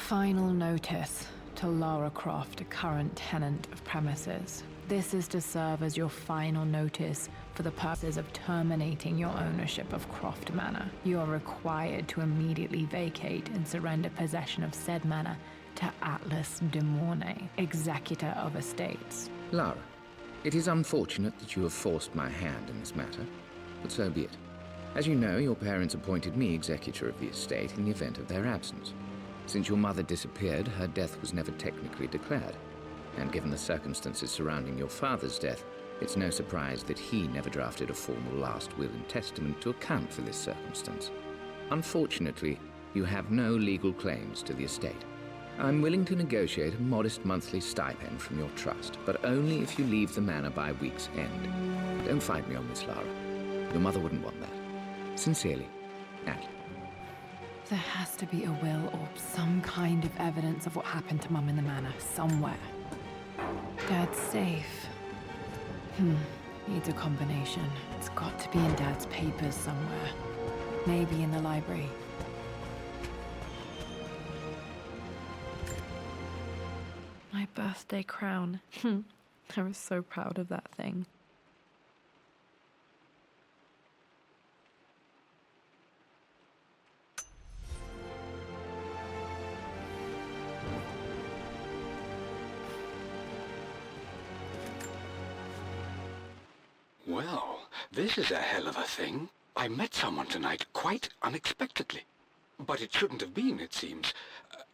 Final notice to Lara Croft, a current tenant of premises. This is to serve as your final notice for the purposes of terminating your ownership of Croft Manor. You are required to immediately vacate and surrender possession of said manor to Atlas de Mornay, executor of estates. Lara, it is unfortunate that you have forced my hand in this matter, but so be it. As you know, your parents appointed me executor of the estate in the event of their absence. Since your mother disappeared, her death was never technically declared. And given the circumstances surrounding your father's death, it's no surprise that he never drafted a formal last will and testament to account for this circumstance. Unfortunately, you have no legal claims to the estate. I'm willing to negotiate a modest monthly stipend from your trust, but only if you leave the manor by week's end. Don't fight me on this, Lara. Your mother wouldn't want that. Sincerely, Atlas. There has to be a will or some kind of evidence of what happened to Mum in the manor somewhere. Dad's safe. Needs a combination. It's got to be in Dad's papers somewhere. Maybe in the library. My birthday crown. I was so proud of that thing. Well, this is a hell of a thing. I met someone tonight quite unexpectedly. But it shouldn't have been, it seems.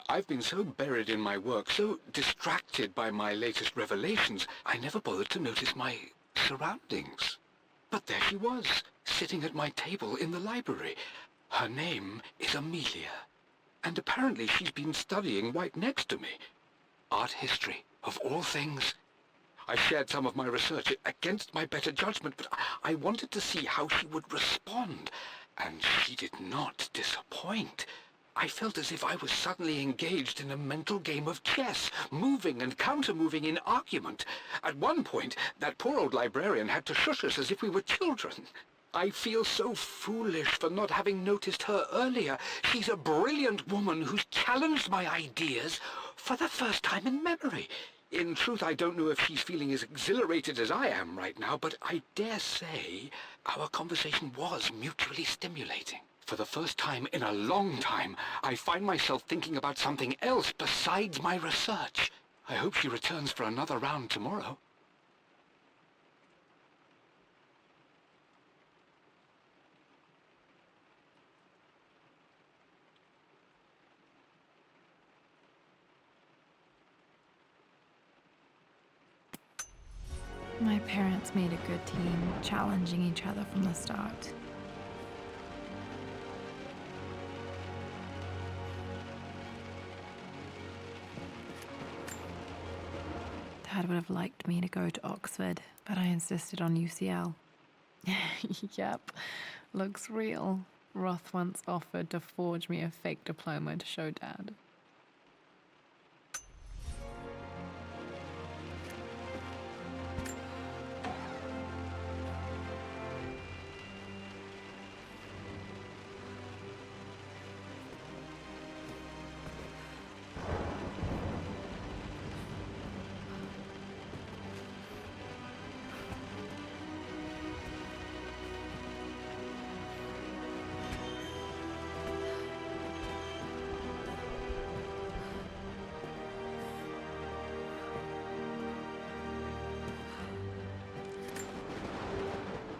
I've been so buried in my work, so distracted by my latest revelations, I never bothered to notice my surroundings. But there she was, sitting at my table in the library. Her name is Amelia. And apparently she's been studying right next to me. Art history, of all things. I shared some of my research against my better judgment, but I wanted to see how she would respond, and she did not disappoint. I felt as if I was suddenly engaged in a mental game of chess, moving and counter-moving in argument. At one point, that poor old librarian had to shush us as if we were children. I feel so foolish for not having noticed her earlier. She's a brilliant woman who's challenged my ideas for the first time in memory. In truth, I don't know if she's feeling as exhilarated as I am right now, but I dare say our conversation was mutually stimulating. For the first time in a long time, I find myself thinking about something else besides my research. I hope she returns for another round tomorrow. My parents made a good team, challenging each other from the start. Dad would have liked me to go to Oxford, but I insisted on UCL. Yep, looks real. Roth once offered to forge me a fake diploma to show Dad.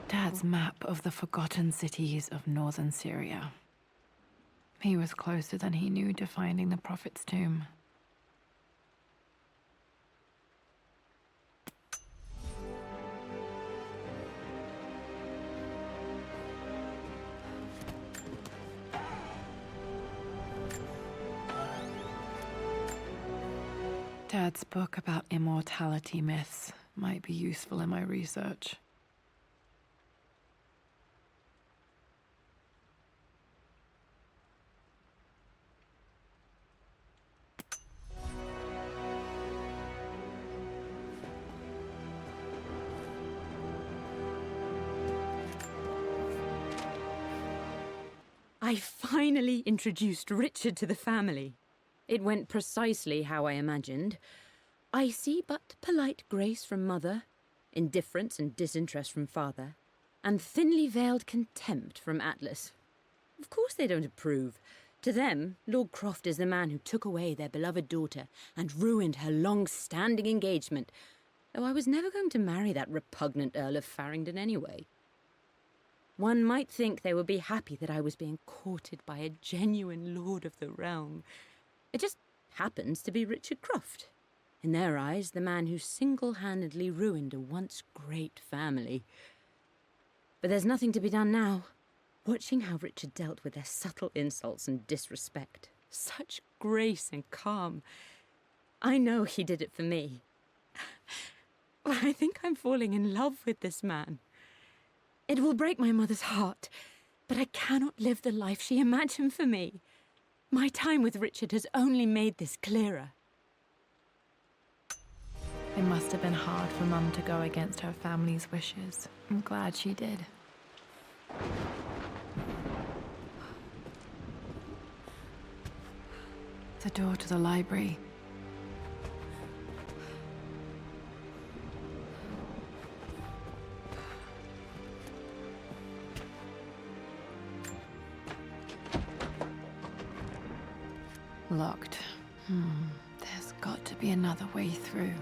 Dad's map of the forgotten cities of northern Syria. He was closer than he knew to finding the Prophet's tomb. Dad's book about immortality myths might be useful in my research. I finally introduced Richard to the family. It went precisely how I imagined. I see but polite grace from mother, indifference and disinterest from father, and thinly veiled contempt from Atlas. Of course they don't approve. To them, Lord Croft is the man who took away their beloved daughter and ruined her long-standing engagement, though I was never going to marry that repugnant Earl of Farringdon anyway. One might think they would be happy that I was being courted by a genuine lord of the realm. It just happens to be Richard Croft. In their eyes, the man who single-handedly ruined a once great family. But there's nothing to be done now. Watching how Richard dealt with their subtle insults and disrespect. Such grace and calm. I know he did it for me. I think I'm falling in love with this man. It will break my mother's heart, but I cannot live the life she imagined for me. My time with Richard has only made this clearer. It must have been hard for Mum to go against her family's wishes. I'm glad she did. The door to the library. Locked. There's got to be another way through.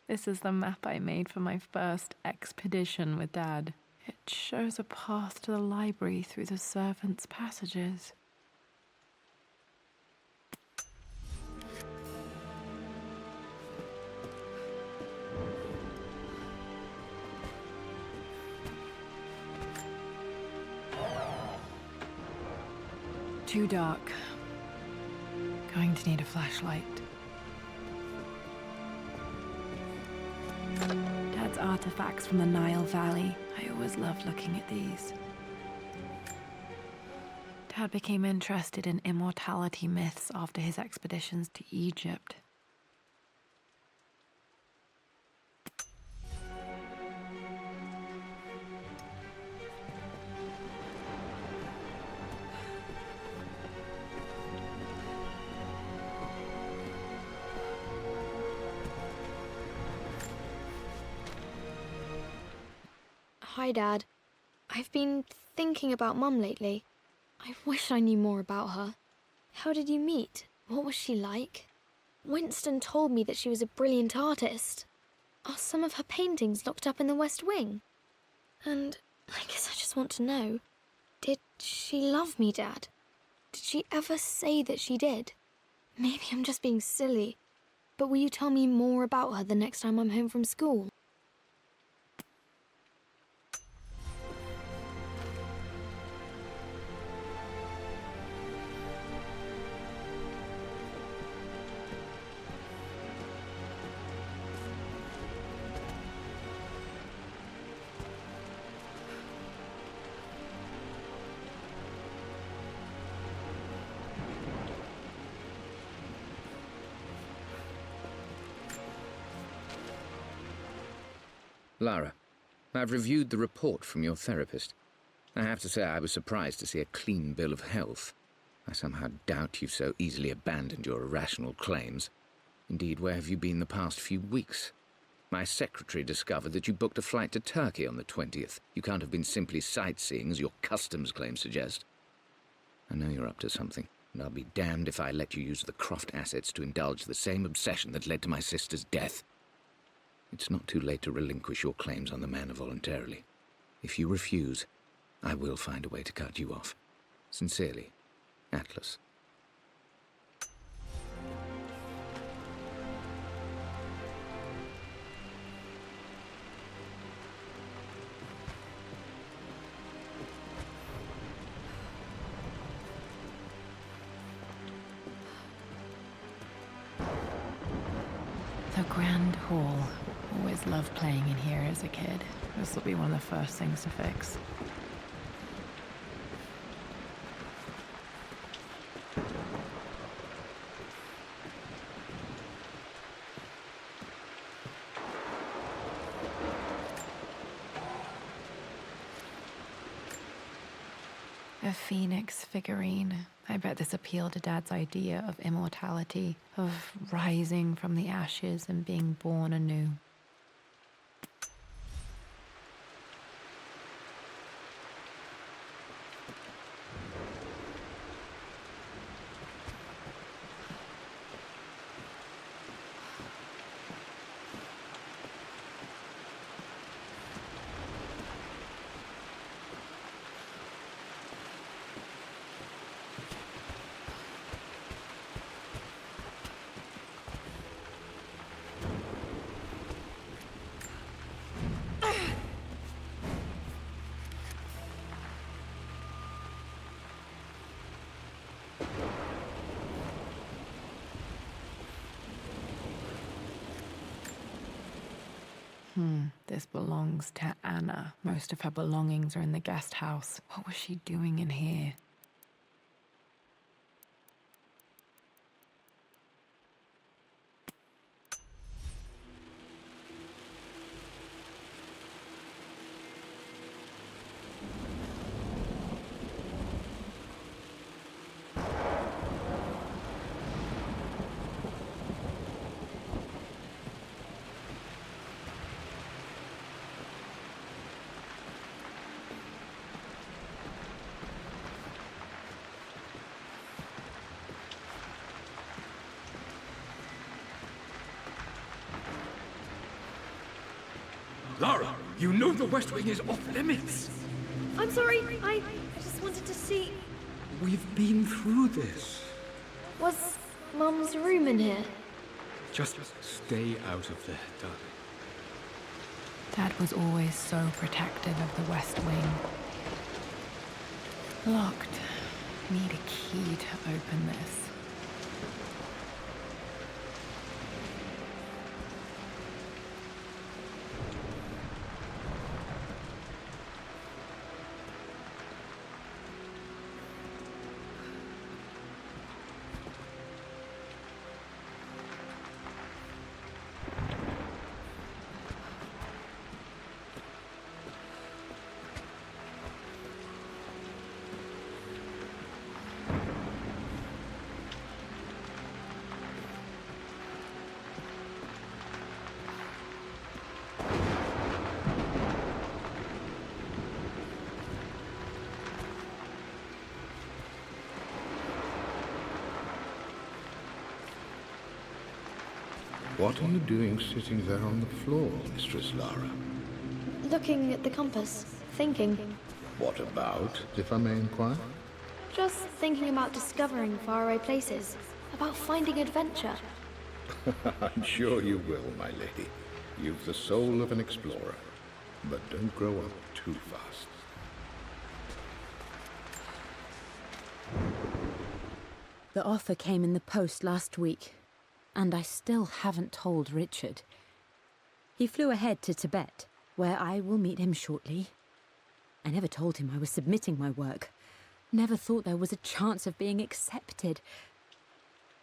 This is the map I made for my first expedition with Dad. It shows a path to the library through the servants' passages. Too dark. Going to need a flashlight. Dad's artifacts from the Nile Valley. I always loved looking at these. Dad became interested in immortality myths after his expeditions to Egypt. Hi, Dad. I've been thinking about Mum lately. I wish I knew more about her. How did you meet? What was she like? Winston told me that she was a brilliant artist. Are some of her paintings locked up in the West Wing? And I guess I just want to know, did she love me, Dad? Did she ever say that she did? Maybe I'm just being silly, but will you tell me more about her the next time I'm home from school? Lara, I've reviewed the report from your therapist. I have to say I was surprised to see a clean bill of health. I somehow doubt you've so easily abandoned your irrational claims. Indeed, where have you been the past few weeks? My secretary discovered that you booked a flight to Turkey on the 20th. You can't have been simply sightseeing, as your customs claims suggest. I know you're up to something, and I'll be damned if I let you use the Croft assets to indulge the same obsession that led to my sister's death. It's not too late to relinquish your claims on the Manor voluntarily. If you refuse, I will find a way to cut you off. Sincerely, Atlas. The Grand Hall. Always loved playing in here as a kid. This will be one of the first things to fix. A phoenix figurine. I bet this appealed to Dad's idea of immortality, of rising from the ashes and being born anew. This belongs to Anna. Most of her belongings are in the guest house. What was she doing in here? Lara, you know the West Wing is off limits. I'm sorry, I just wanted to see... We've been through this. Was Mum's room in here? Just stay out of there, darling. Dad was always so protective of the West Wing. Locked. Need a key to open this. What are you doing sitting there on the floor, Mistress Lara? Looking at the compass, thinking. What about, if I may inquire? Just thinking about discovering faraway places, about finding adventure. I'm sure you will, my lady. You've the soul of an explorer. But don't grow up too fast. The offer came in the post last week, and I still haven't told Richard. He flew ahead to Tibet, where I will meet him shortly. I never told him I was submitting my work. Never thought there was a chance of being accepted.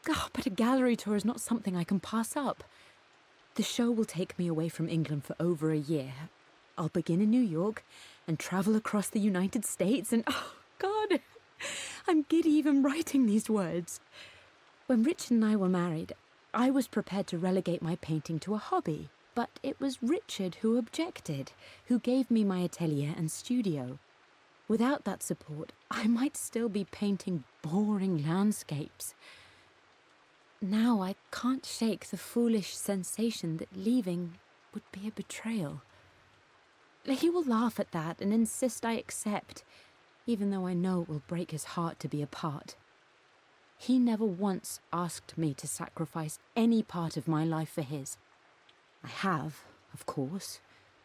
Oh, but a gallery tour is not something I can pass up. The show will take me away from England for over a year. I'll begin in New York and travel across the United States and, oh, God, I'm giddy even writing these words. When Richard and I were married, I was prepared to relegate my painting to a hobby, but it was Richard who objected, who gave me my atelier and studio. Without that support, I might still be painting boring landscapes. Now I can't shake the foolish sensation that leaving would be a betrayal. He will laugh at that and insist I accept, even though I know it will break his heart to be apart. He never once asked me to sacrifice any part of my life for his. I have, of course,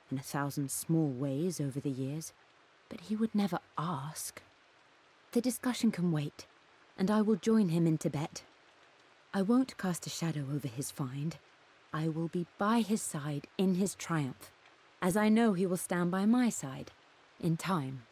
in 1,000 small ways over the years, but he would never ask. The discussion can wait, and I will join him in Tibet. I won't cast a shadow over his find. I will be by his side in his triumph, as I know he will stand by my side, in time.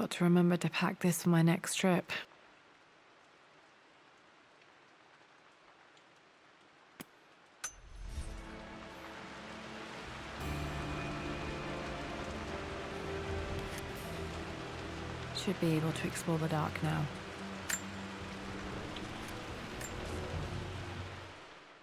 Got to remember to pack this for my next trip. Should be able to explore the dark now.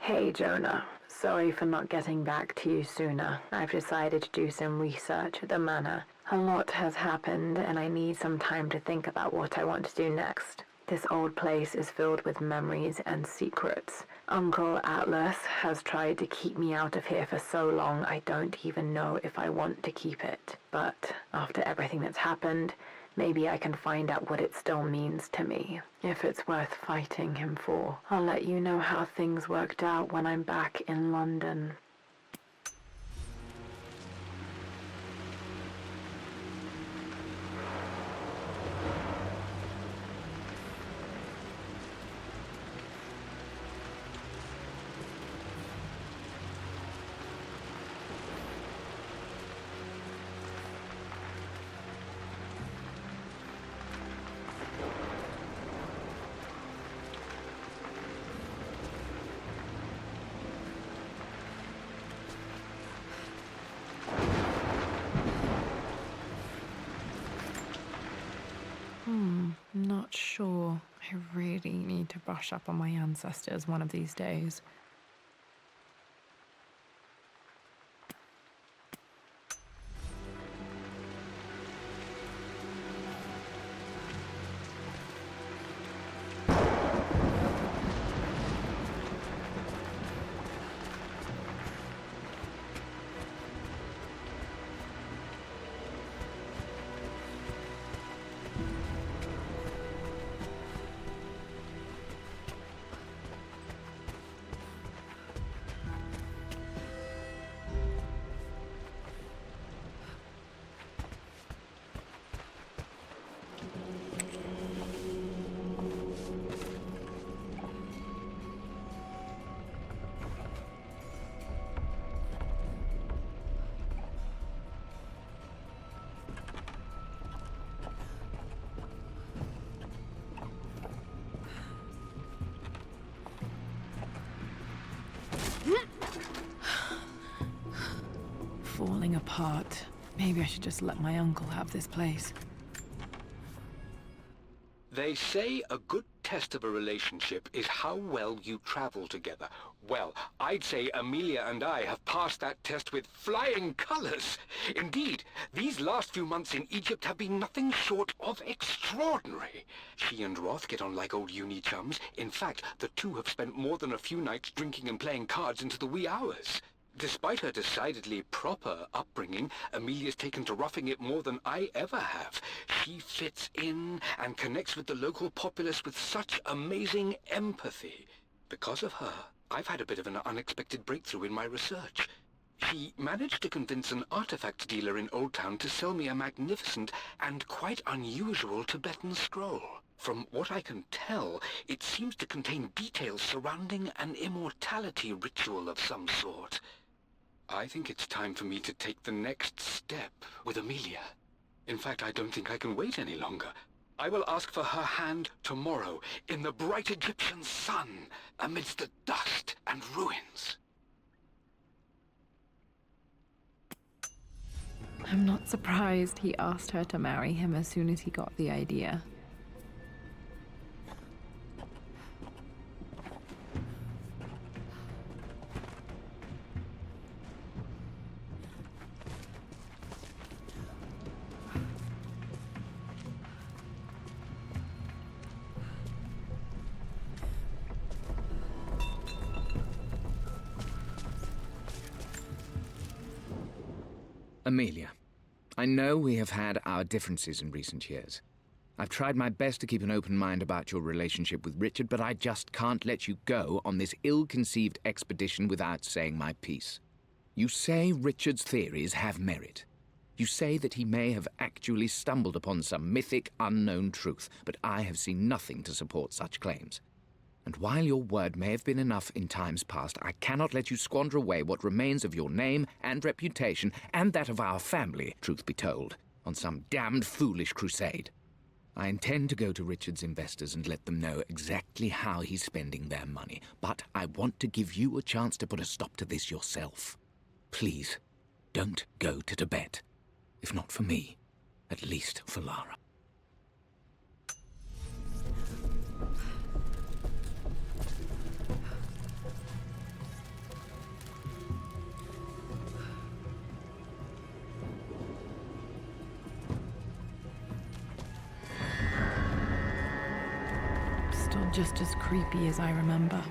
Hey, Jonah. Sorry for not getting back to you sooner. I've decided to do some research at the Manor. A lot has happened, and I need some time to think about what I want to do next. This old place is filled with memories and secrets. Uncle Atlas has tried to keep me out of here for so long, I don't even know if I want to keep it. But after everything that's happened, maybe I can find out what it still means to me. If it's worth fighting him for, I'll let you know how things worked out when I'm back in London. Not sure. I really need to brush up on my ancestors one of these days. Falling apart. Maybe I should just let my uncle have this place. They say a good test of a relationship is how well you travel together. Well, I'd say Amelia and I have passed that test with flying colors. Indeed, these last few months in Egypt have been nothing short of extraordinary. She and Roth get on like old uni chums. In fact, the two have spent more than a few nights drinking and playing cards into the wee hours. Despite her decidedly proper upbringing, Amelia's taken to roughing it more than I ever have. She fits in and connects with the local populace with such amazing empathy. Because of her, I've had a bit of an unexpected breakthrough in my research. She managed to convince an artifact dealer in Old Town to sell me a magnificent and quite unusual Tibetan scroll. From what I can tell, it seems to contain details surrounding an immortality ritual of some sort. I think it's time for me to take the next step with Amelia. In fact, I don't think I can wait any longer. I will ask for her hand tomorrow in the bright Egyptian sun amidst the dust and ruins. I'm not surprised he asked her to marry him as soon as he got the idea. Amelia, I know we have had our differences in recent years. I've tried my best to keep an open mind about your relationship with Richard, but I just can't let you go on this ill-conceived expedition without saying my piece. You say Richard's theories have merit. You say that he may have actually stumbled upon some mythic, unknown truth, but I have seen nothing to support such claims. And while your word may have been enough in times past, I cannot let you squander away what remains of your name and reputation, and that of our family, truth be told, on some damned foolish crusade. I intend to go to Richard's investors and let them know exactly how he's spending their money, but I want to give you a chance to put a stop to this yourself. Please, don't go to Tibet. If not for me, at least for Lara. Still just as creepy as I remember.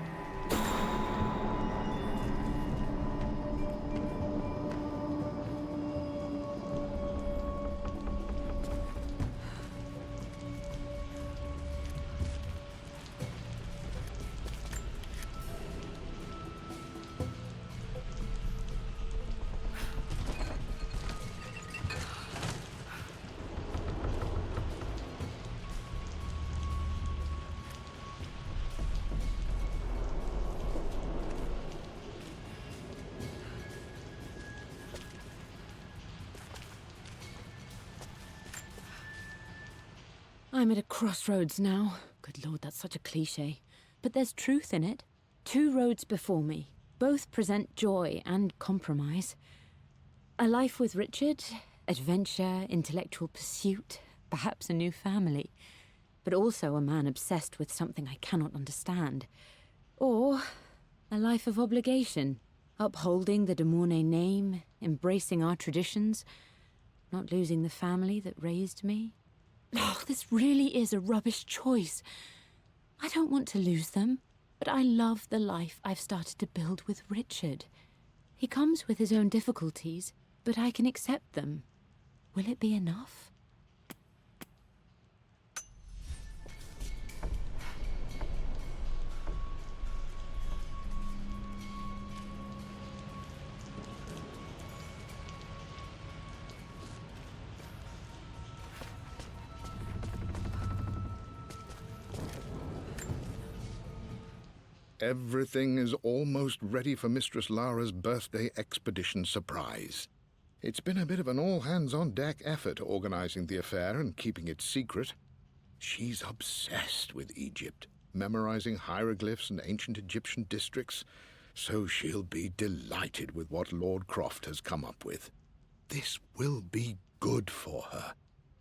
I'm at a crossroads now. Good Lord, that's such a cliche. But there's truth in it. 2 roads before me. Both present joy and compromise. A life with Richard, adventure, intellectual pursuit, perhaps a new family. But also a man obsessed with something I cannot understand. Or a life of obligation, upholding the de Mornay name, embracing our traditions, not losing the family that raised me. Oh, this really is a rubbish choice. I don't want to lose them, but I love the life I've started to build with Richard. He comes with his own difficulties, but I can accept them. Will it be enough? Everything is almost ready for Mistress Lara's birthday expedition surprise. It's been a bit of an all-hands-on-deck effort organizing the affair and keeping it secret. She's obsessed with Egypt, memorizing hieroglyphs and ancient Egyptian districts, so she'll be delighted with what Lord Croft has come up with. This will be good for her.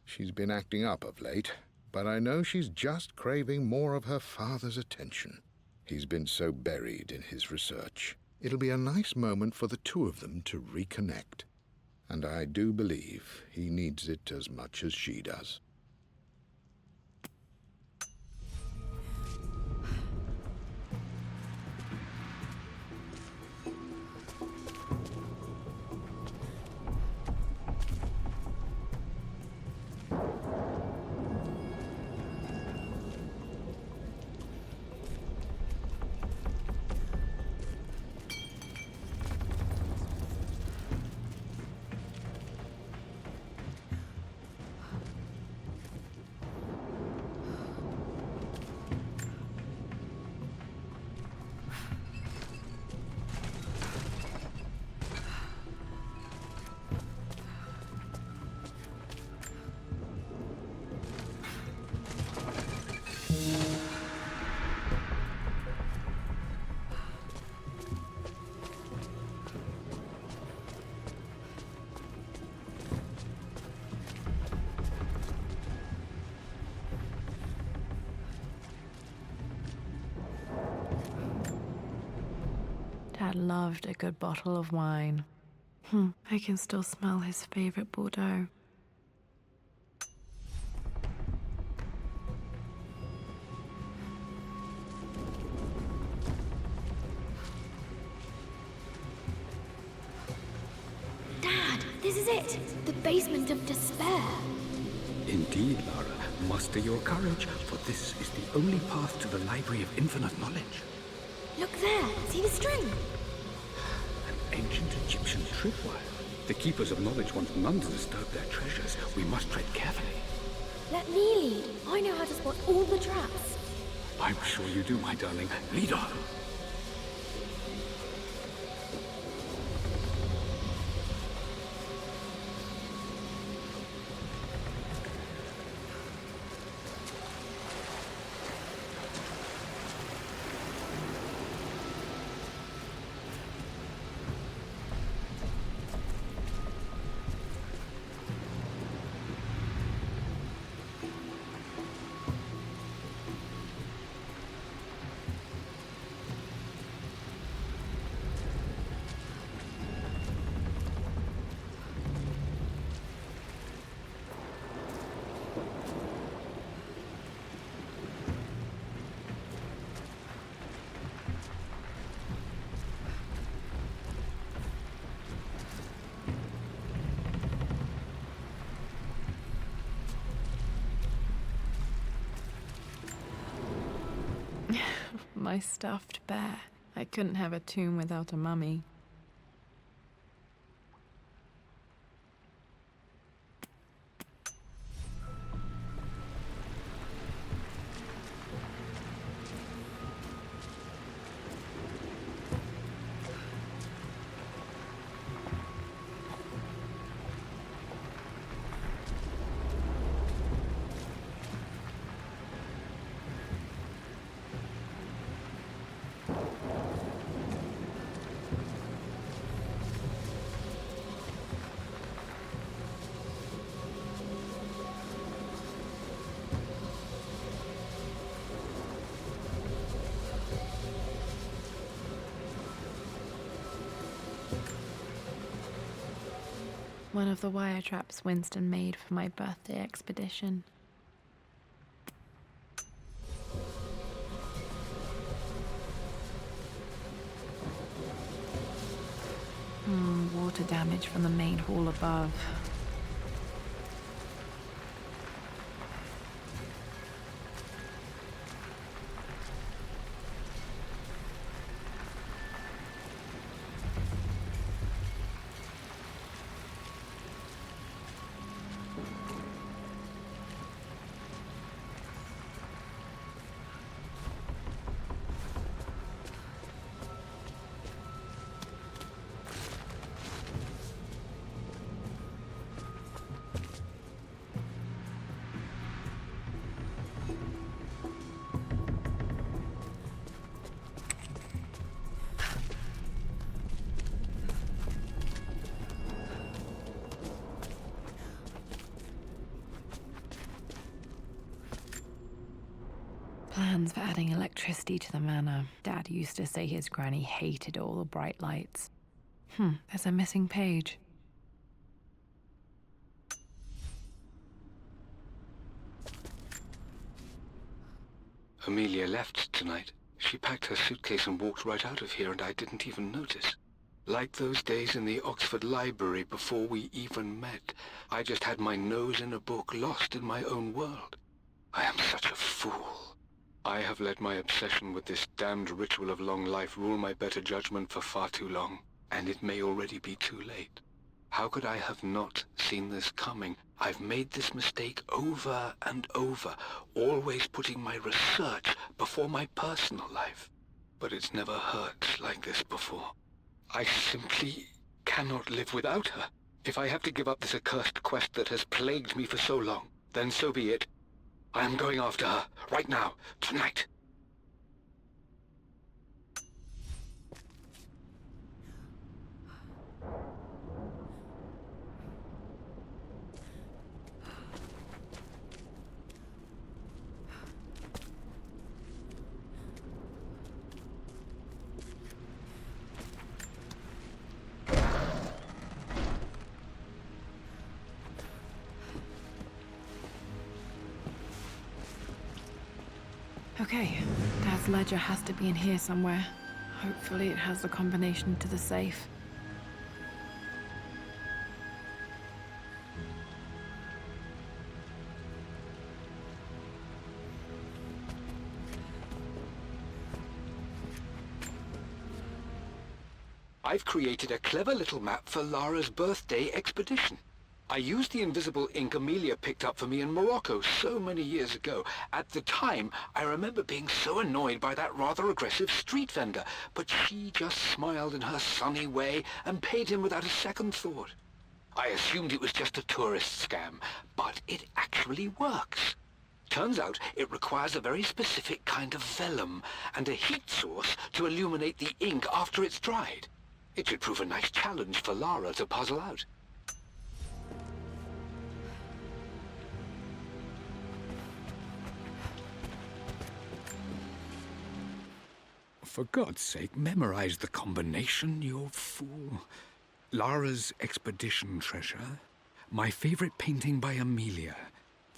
She's been acting up of late, but I know she's just craving more of her father's attention. He's been so buried in his research. It'll be a nice moment for the 2 of them to reconnect. And I do believe he needs it as much as she does. Dad loved a good bottle of wine. I can still smell his favorite Bordeaux. Dad, this is it! The basement of despair. Indeed, Lara. Muster your courage, for this is the only path to the Library of Infinite Knowledge. Look there, see the string? An ancient Egyptian tripwire. The Keepers of Knowledge want none to disturb their treasures. We must tread carefully. Let me lead. I know how to spot all the traps. I'm sure you do, my darling. Lead on. My stuffed bear. I couldn't have a tomb without a mummy. One of the wire traps Winston made for my birthday expedition. Water damage from the main hall above. Plans for adding electricity to the manor. Dad used to say his granny hated all the bright lights. There's a missing page. Amelia left tonight. She packed her suitcase and walked right out of here, and I didn't even notice. Like those days in the Oxford Library before we even met. I just had my nose in a book, lost in my own world. I am such a fool. I have let my obsession with this damned ritual of long life rule my better judgment for far too long, and it may already be too late. How could I have not seen this coming? I've made this mistake over and over, always putting my research before my personal life. But it's never hurt like this before. I simply cannot live without her. If I have to give up this accursed quest that has plagued me for so long, then so be it. I am going after her, right now, tonight. Okay, Dad's ledger has to be in here somewhere. Hopefully it has the combination to the safe. I've created a clever little map for Lara's birthday expedition. I used the invisible ink Amelia picked up for me in Morocco so many years ago. At the time, I remember being so annoyed by that rather aggressive street vendor, but she just smiled in her sunny way and paid him without a second thought. I assumed it was just a tourist scam, but it actually works. Turns out it requires a very specific kind of vellum and a heat source to illuminate the ink after it's dried. It should prove a nice challenge for Lara to puzzle out. For God's sake, memorize the combination, you fool. Lara's expedition treasure, my favorite painting by Amelia,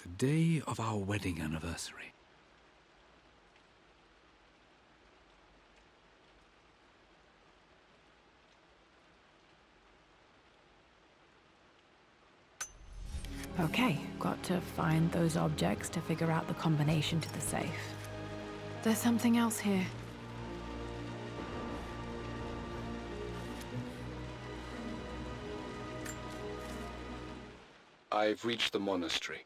the day of our wedding anniversary. Okay, got to find those objects to figure out the combination to the safe. There's something else here. I've reached the monastery.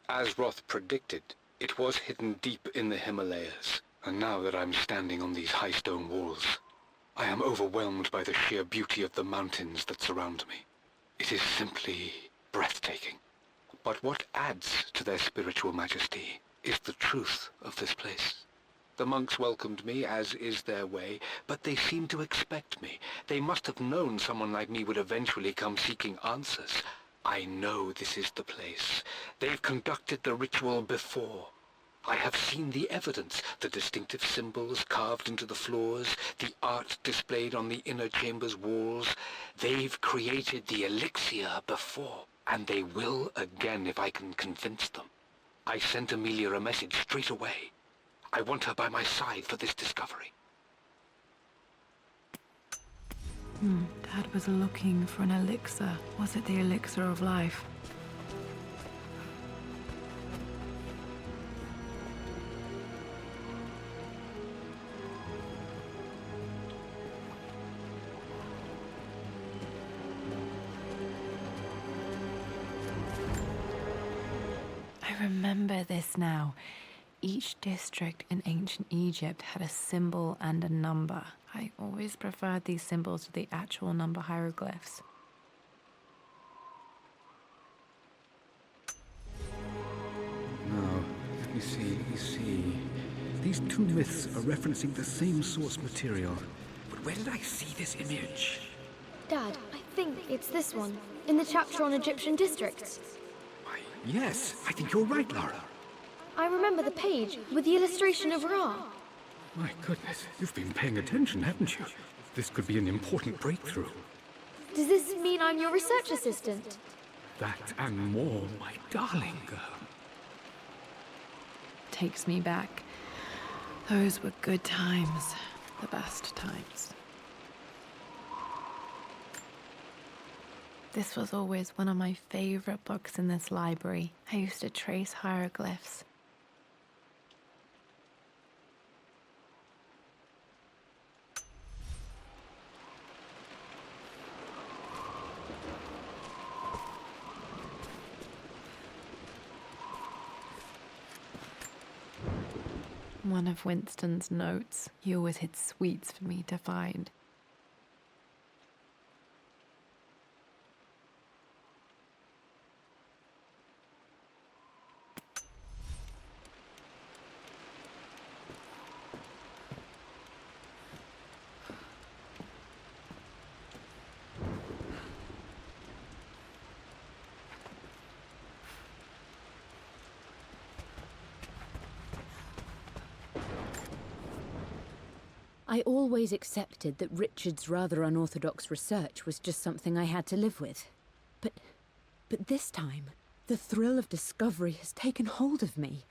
As Roth predicted, it was hidden deep in the Himalayas, and now that I'm standing on these high stone walls, I am overwhelmed by the sheer beauty of the mountains that surround me. It is simply breathtaking. But what adds to their spiritual majesty is the truth of this place. The monks welcomed me, as is their way, but they seemed to expect me. They must have known someone like me would eventually come seeking answers. I know this is the place. They've conducted the ritual before. I have seen the evidence, the distinctive symbols carved into the floors, the art displayed on the inner chamber's walls. They've created the elixir before, and they will again if I can convince them. I sent Amelia a message straight away. I want her by my side for this discovery. Dad was looking for an elixir. Was it the elixir of life? I remember this now. Each district in ancient Egypt had a symbol and a number. I always preferred these symbols to the actual number hieroglyphs. Now, let me see. These two myths are referencing the same source material. But where did I see this image? Dad, I think it's this one, in the chapter on Egyptian districts. Why, yes, I think you're right, Lara. I remember the page with the illustration of Ra. My goodness, you've been paying attention, haven't you? This could be an important breakthrough. Does this mean I'm your research assistant? That and more, my darling girl. Takes me back. Those were good times. The best times. This was always one of my favorite books in this library. I used to trace hieroglyphs. One of Winston's notes. He always hid sweets for me to find. I always accepted that Richard's rather unorthodox research was just something I had to live with. But this time, the thrill of discovery has taken hold of me.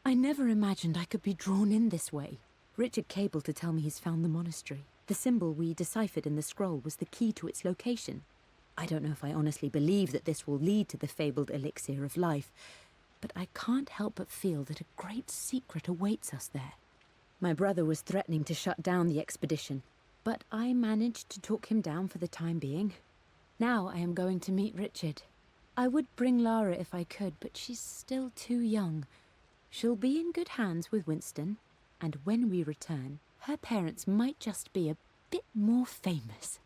I never imagined I could be drawn in this way. Richard cabled to tell me he's found the monastery. The symbol we deciphered in the scroll was the key to its location. I don't know if I honestly believe that this will lead to the fabled elixir of life, but I can't help but feel that a great secret awaits us there. My brother was threatening to shut down the expedition, but I managed to talk him down for the time being. Now I am going to meet Richard. I would bring Lara if I could, but she's still too young. She'll be in good hands with Winston, and when we return, her parents might just be a bit more famous.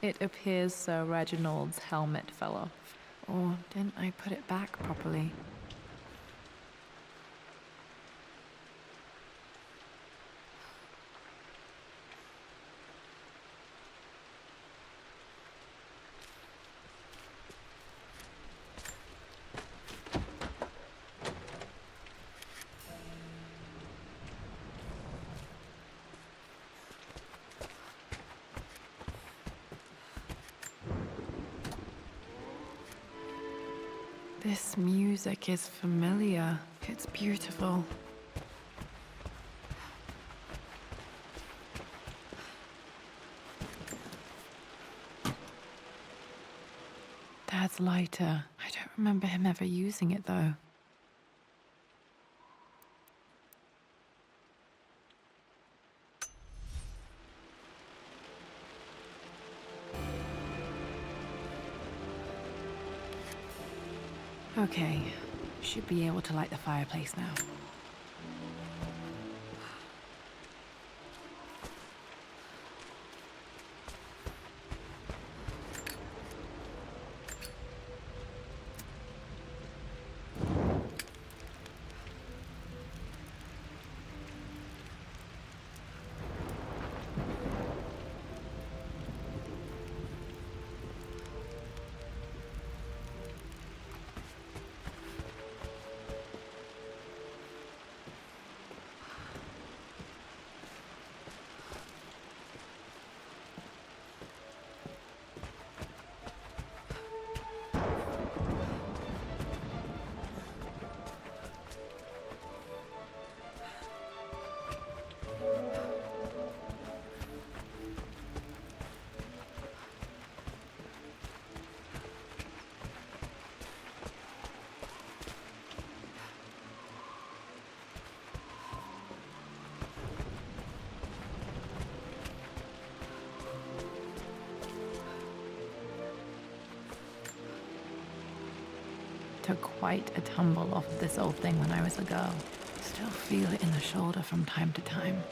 It appears Sir Reginald's helmet fell off. Or didn't I put it back properly? This music is familiar. It's beautiful. Dad's lighter. I don't remember him ever using it, though. Okay, should be able to light the fireplace now. Took quite a tumble off of this old thing when I was a girl. Still feel it in the shoulder from time to time.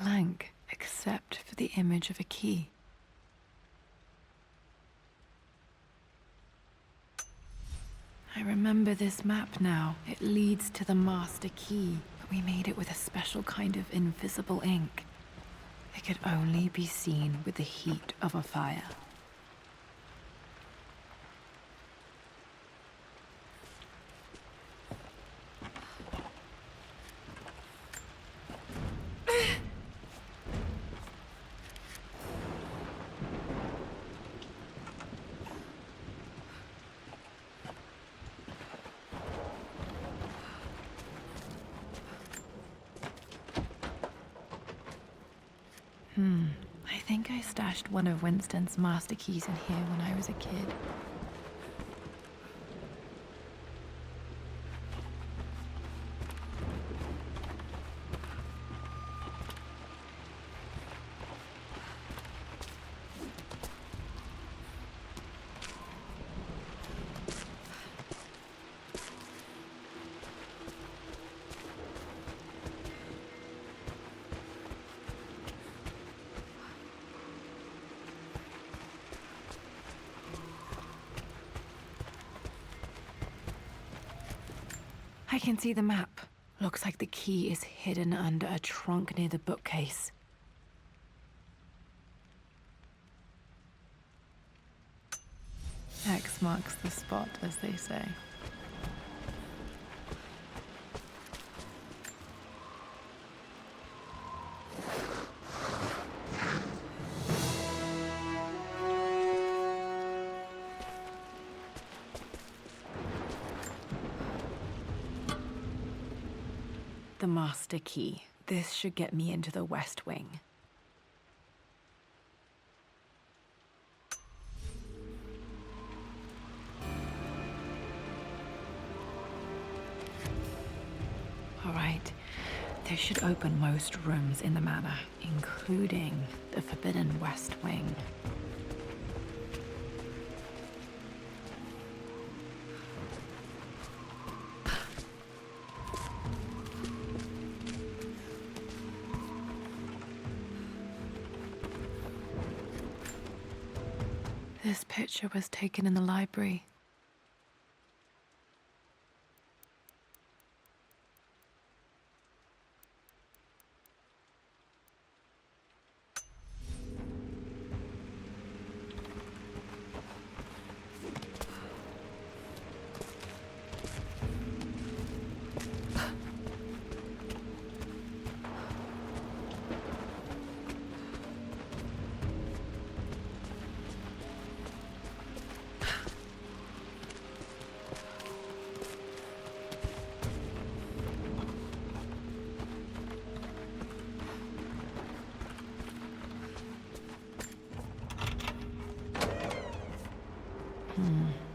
Blank, except for the image of a key. I remember this map now. It leads to the master key, but we made it with a special kind of invisible ink. It could only be seen with the heat of a fire. I think I stashed one of Winston's master keys in here when I was a kid. I can see the map. Looks like the key is hidden under a trunk near the bookcase. X marks the spot, as they say. The master key. This should get me into the West Wing. This should open most rooms in the manor, including the forbidden West Wing. This picture was taken in the library.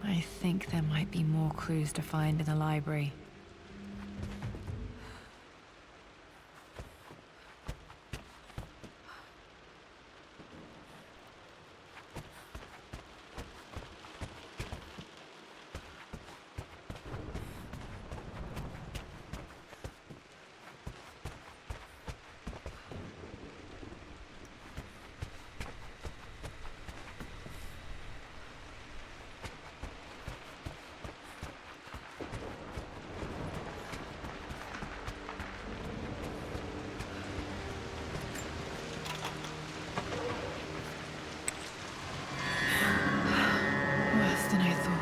I think there might be more clues to find in the library. Worse than I thought.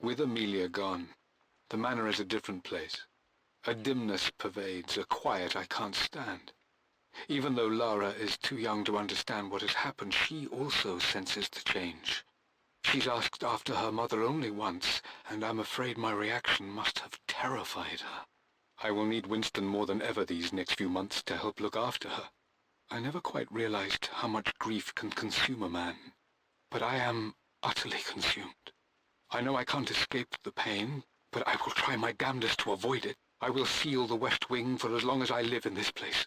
With Amelia gone, the manor is a different place. A dimness pervades, a quiet I can't stand. Even though Lara is too young to understand what has happened, she also senses the change. She's asked after her mother only once, and I'm afraid my reaction must have terrified her. I will need Winston more than ever these next few months to help look after her. I never quite realized how much grief can consume a man, but I am utterly consumed. I know I can't escape the pain, but I will try my damnedest to avoid it. I will seal the West Wing for as long as I live in this place.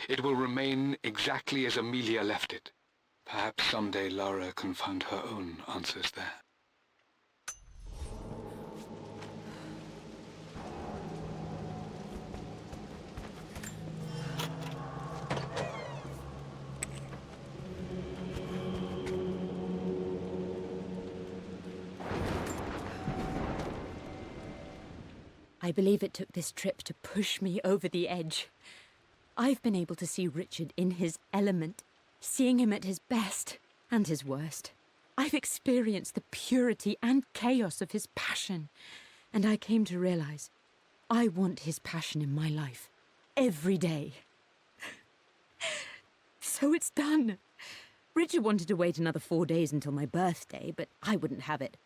It will remain exactly as Amelia left it. Perhaps someday Lara can find her own answers there. I believe it took this trip to push me over the edge. I've been able to see Richard in his element, seeing him at his best and his worst. I've experienced the purity and chaos of his passion, and I came to realize I want his passion in my life every day. So it's done. Richard wanted to wait another 4 days until my birthday, but I wouldn't have it.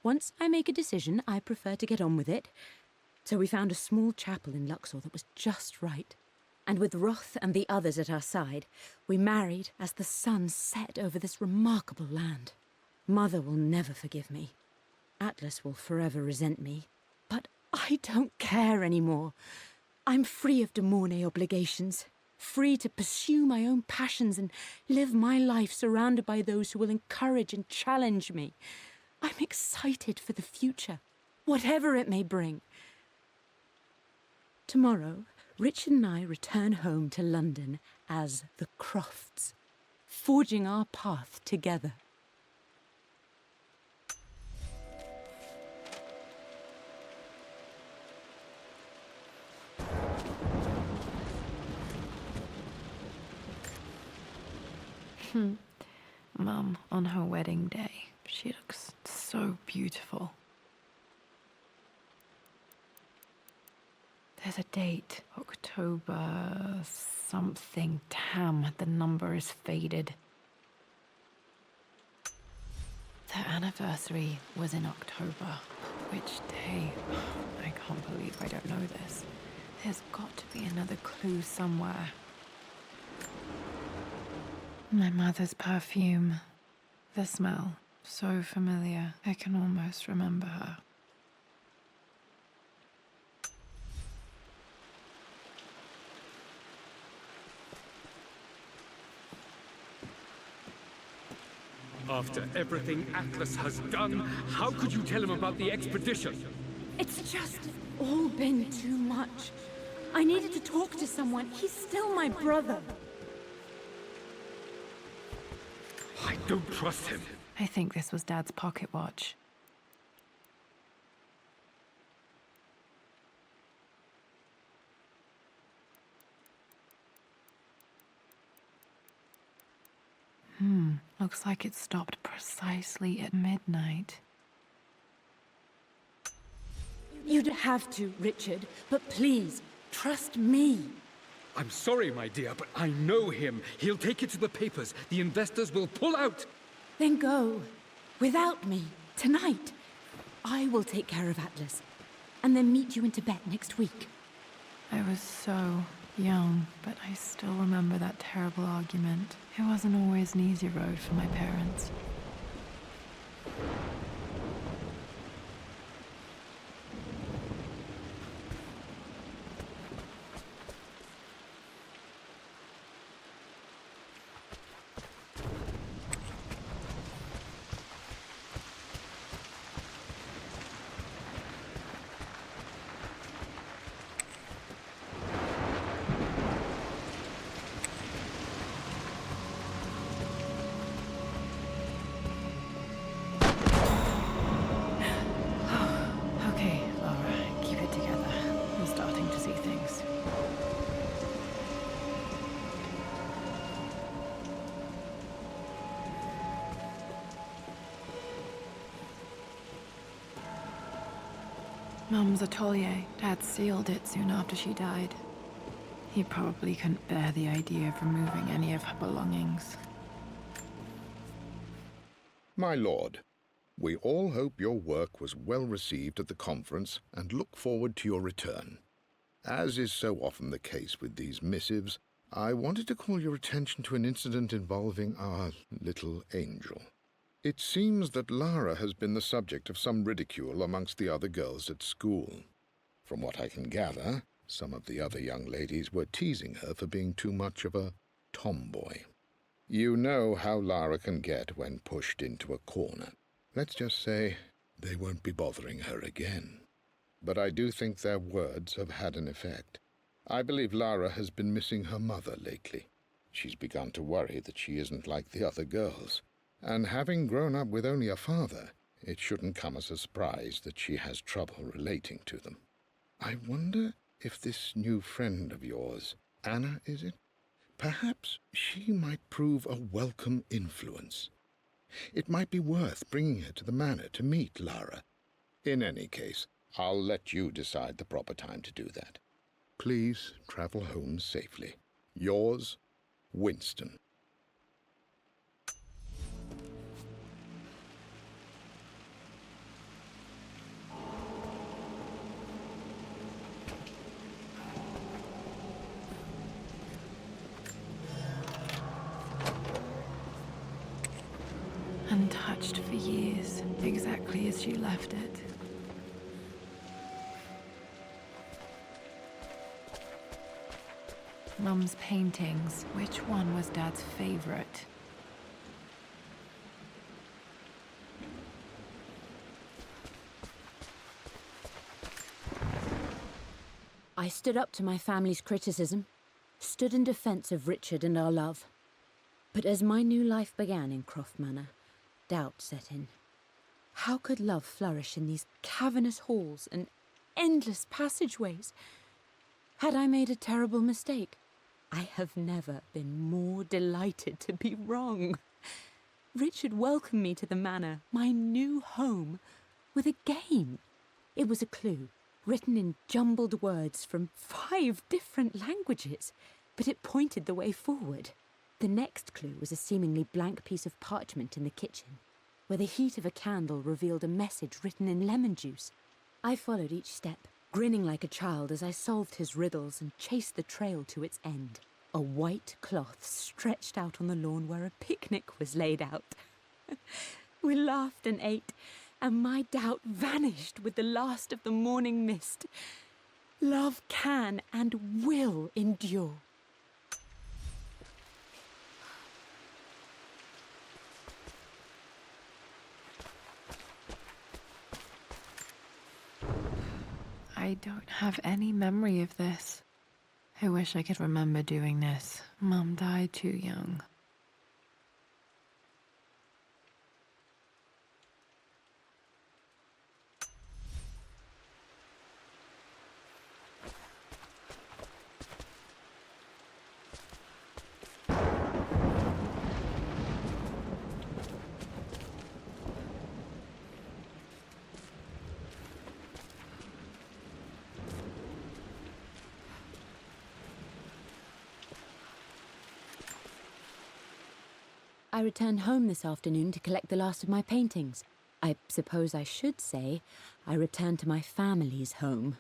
Once I make a decision, I prefer to get on with it. So we found a small chapel in Luxor that was just right. And with Roth and the others at our side, we married as the sun set over this remarkable land. Mother will never forgive me. Atlas will forever resent me. But I don't care anymore. I'm free of de Mornay obligations, free to pursue my own passions and live my life surrounded by those who will encourage and challenge me. I'm excited for the future, whatever it may bring. Tomorrow, Richard and I return home to London as the Crofts, forging our path together. Mum on her wedding day. She looks so beautiful. There's a date, October something. Damn, the number is faded. Their anniversary was in October. Which day? I can't believe I don't know this. There's got to be another clue somewhere. My mother's perfume. The smell. So familiar. I can almost remember her. After everything Atlas has done, how could you tell him about the expedition? It's just all been too much. I needed to talk to someone. He's still my brother. I don't trust him. I think this was Dad's pocket watch. Looks like it stopped precisely at midnight. You'd have to, Richard, but please, trust me. I'm sorry, my dear, but I know him. He'll take it to the papers. The investors will pull out. Then go. Without me. Tonight. I will take care of Atlas. And then meet you in Tibet next week. I was so young, but I still remember that terrible argument. It wasn't always an easy road for my parents. Okay, Laura, keep it together. I'm starting to see things. Mum's atelier. Dad sealed it soon after she died. He probably couldn't bear the idea of removing any of her belongings. My lord, we all hope your work was well received at the conference and look forward to your return. As is so often the case with these missives, I wanted to call your attention to an incident involving our little angel. It seems that Lara has been the subject of some ridicule amongst the other girls at school. From what I can gather, some of the other young ladies were teasing her for being too much of a tomboy. You know how Lara can get when pushed into a corner. Let's just say they won't be bothering her again. But I do think their words have had an effect. I believe Lara has been missing her mother lately. She's begun to worry that she isn't like the other girls. And having grown up with only a father, it shouldn't come as a surprise that she has trouble relating to them. I wonder if this new friend of yours, Anna, is it? Perhaps she might prove a welcome influence. It might be worth bringing her to the manor to meet Lara. In any case, I'll let you decide the proper time to do that. Please travel home safely. Yours, Winston. Untouched for years, exactly as she left it. Mum's paintings. Which one was Dad's favorite? I stood up to my family's criticism, stood in defense of Richard and our love. But as my new life began in Croft Manor, doubt set in. How could love flourish in these cavernous halls and endless passageways? Had I made a terrible mistake? I have never been more delighted to be wrong. Richard welcomed me to the manor, my new home, with a game. It was a clue, written in jumbled words from 5 different languages, but it pointed the way forward. The next clue was a seemingly blank piece of parchment in the kitchen, where the heat of a candle revealed a message written in lemon juice. I followed each step, grinning like a child as I solved his riddles and chased the trail to its end. A white cloth stretched out on the lawn where a picnic was laid out. We laughed and ate, and my doubt vanished with the last of the morning mist. Love can and will endure. I don't have any memory of this. I wish I could remember doing this. Mum died too young. I returned home this afternoon to collect the last of my paintings. I suppose I should say I returned to my family's home.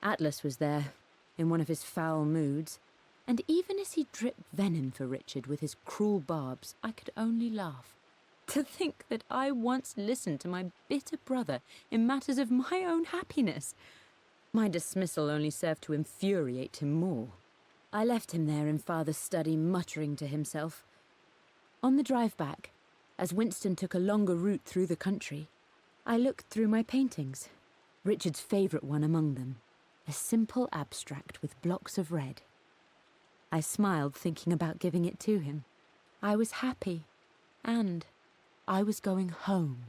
Atlas was there, in one of his foul moods, and even as he dripped venom for Richard with his cruel barbs, I could only laugh. To think that I once listened to my bitter brother in matters of my own happiness. My dismissal only served to infuriate him more. I left him there in Father's study, muttering to himself. On the drive back, as Winston took a longer route through the country, I looked through my paintings, Richard's favourite one among them, a simple abstract with blocks of red. I smiled, thinking about giving it to him. I was happy, and I was going home.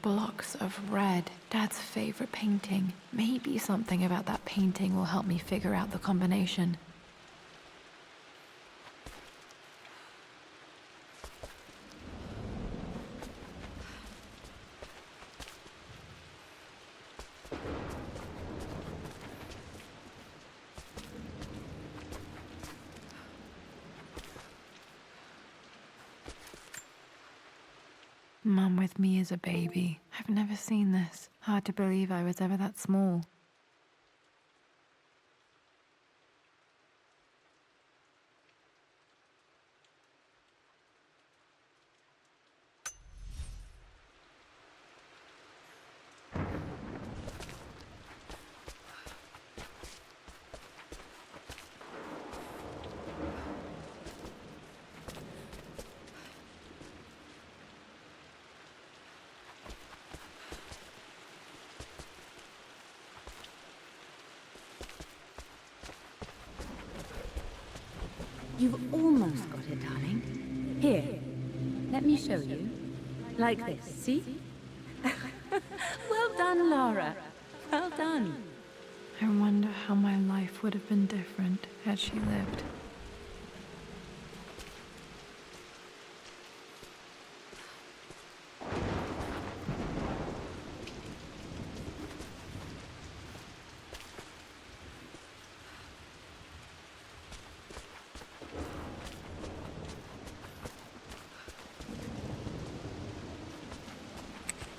Blocks of red. Dad's favorite painting. Maybe something about that painting will help me figure out the combination. Mum with me as a baby. I've never seen this. Hard to believe I was ever that small. You've almost got it, darling. Here, let me show you. Like this, see? Well done, Lara. Well done. I wonder how my life would have been different had she lived.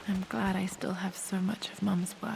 I'm glad I still have so much of Mum's work.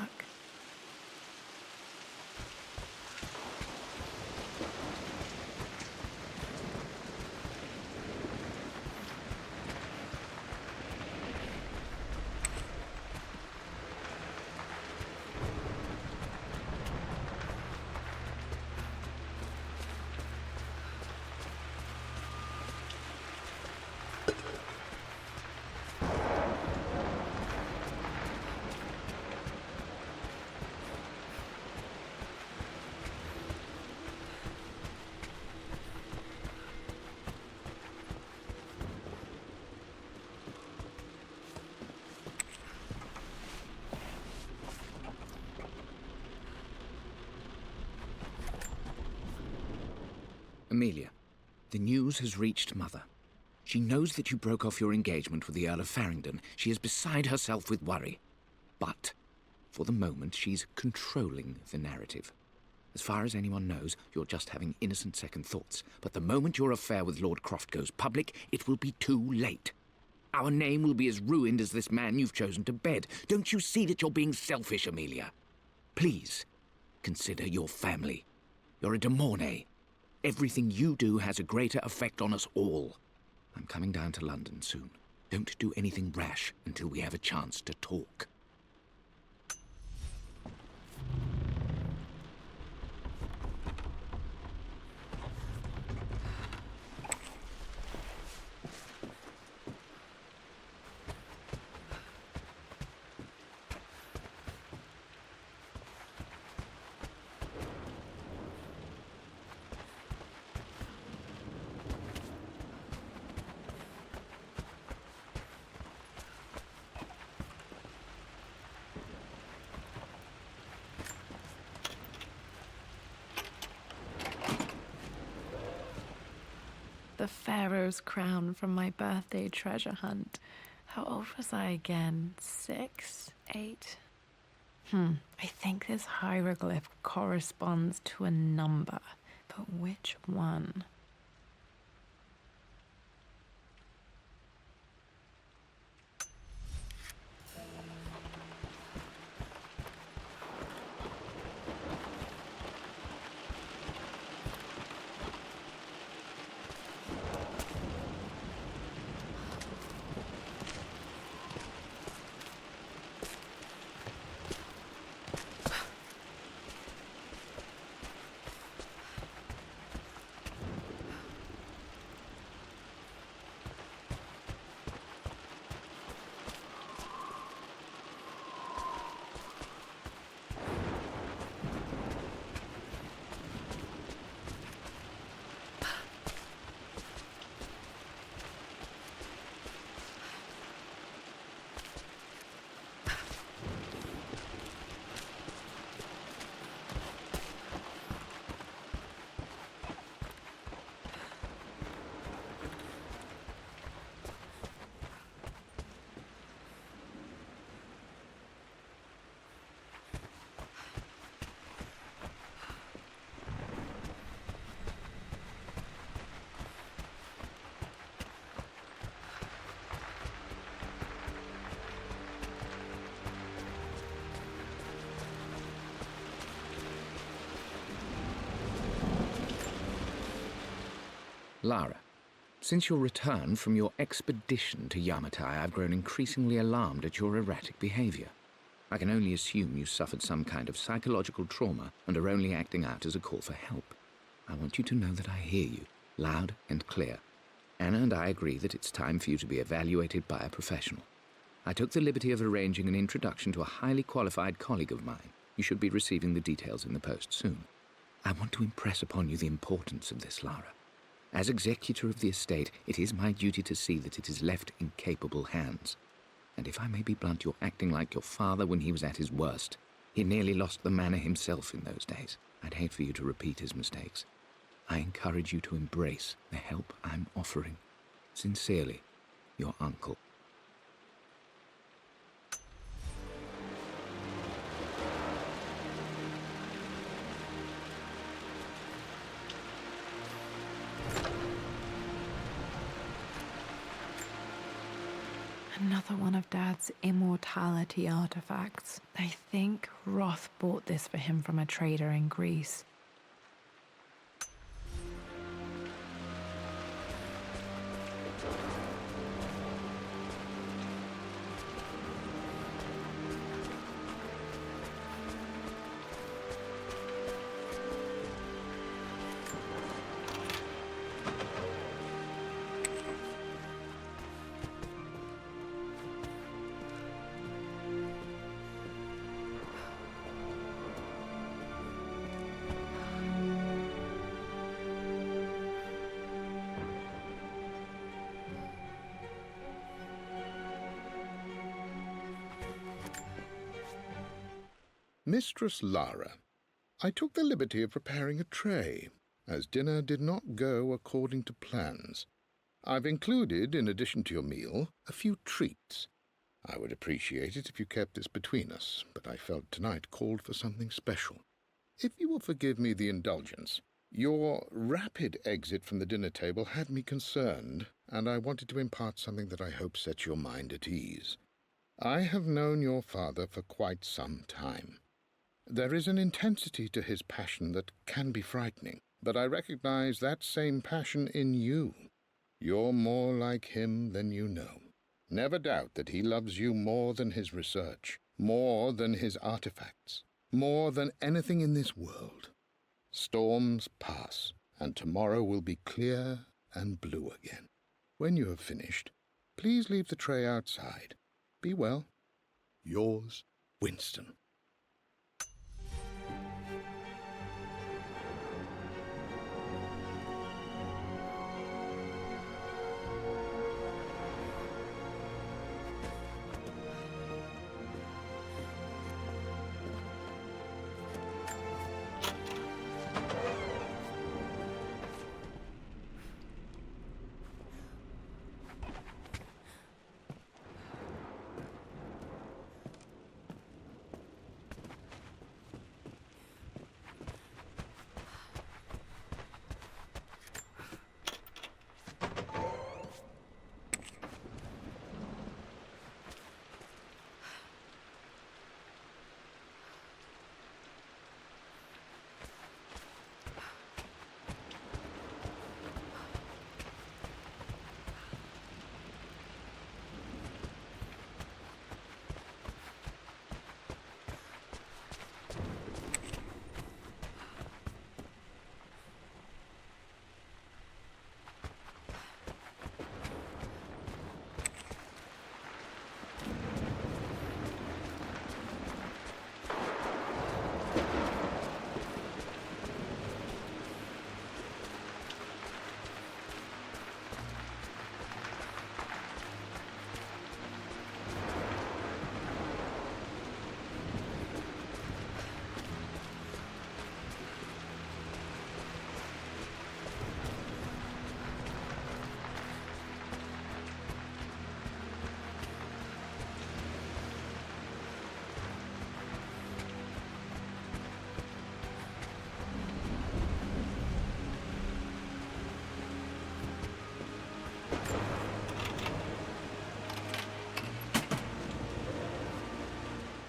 Amelia, the news has reached Mother. She knows that you broke off your engagement with the Earl of Farringdon. She is beside herself with worry. But, for the moment, she's controlling the narrative. As far as anyone knows, you're just having innocent second thoughts. But the moment your affair with Lord Croft goes public, it will be too late. Our name will be as ruined as this man you've chosen to bed. Don't you see that you're being selfish, Amelia? Please, consider your family. You're a de Mornay. Everything you do has a greater effect on us all. I'm coming down to London soon. Don't do anything rash until we have a chance to talk. The Pharaoh's crown from my birthday treasure hunt. How old was I again? 6? 8? I think this hieroglyph corresponds to a number, but which one? Lara, since your return from your expedition to Yamatai, I've grown increasingly alarmed at your erratic behavior. I can only assume you suffered some kind of psychological trauma and are only acting out as a call for help. I want you to know that I hear you, loud and clear. Anna and I agree that it's time for you to be evaluated by a professional. I took the liberty of arranging an introduction to a highly qualified colleague of mine. You should be receiving the details in the post soon. I want to impress upon you the importance of this, Lara. As executor of the estate, it is my duty to see that it is left in capable hands. And if I may be blunt, you're acting like your father when he was at his worst. He nearly lost the manor himself in those days. I'd hate for you to repeat his mistakes. I encourage you to embrace the help I'm offering. Sincerely, your uncle. Another one of Dad's immortality artifacts. I think Roth bought this for him from a trader in Greece. Mistress Lara, I took the liberty of preparing a tray. as dinner did not go according to plans. I've included, in addition to your meal, a few treats. I would appreciate it if you kept this between us, but I felt tonight called for something special. If you will forgive me the indulgence, your rapid exit from the dinner table had me concerned, and I wanted to impart something that I hope sets your mind at ease. I have known your father for quite some time. There is an intensity to his passion that can be frightening, but I recognize that same passion in you. You're more like him than you know. Never doubt that he loves you more than his research, more than his artifacts, more than anything in this world. Storms pass, and tomorrow will be clear and blue again. When you have finished, please leave the tray outside. Be well. Yours, Winston.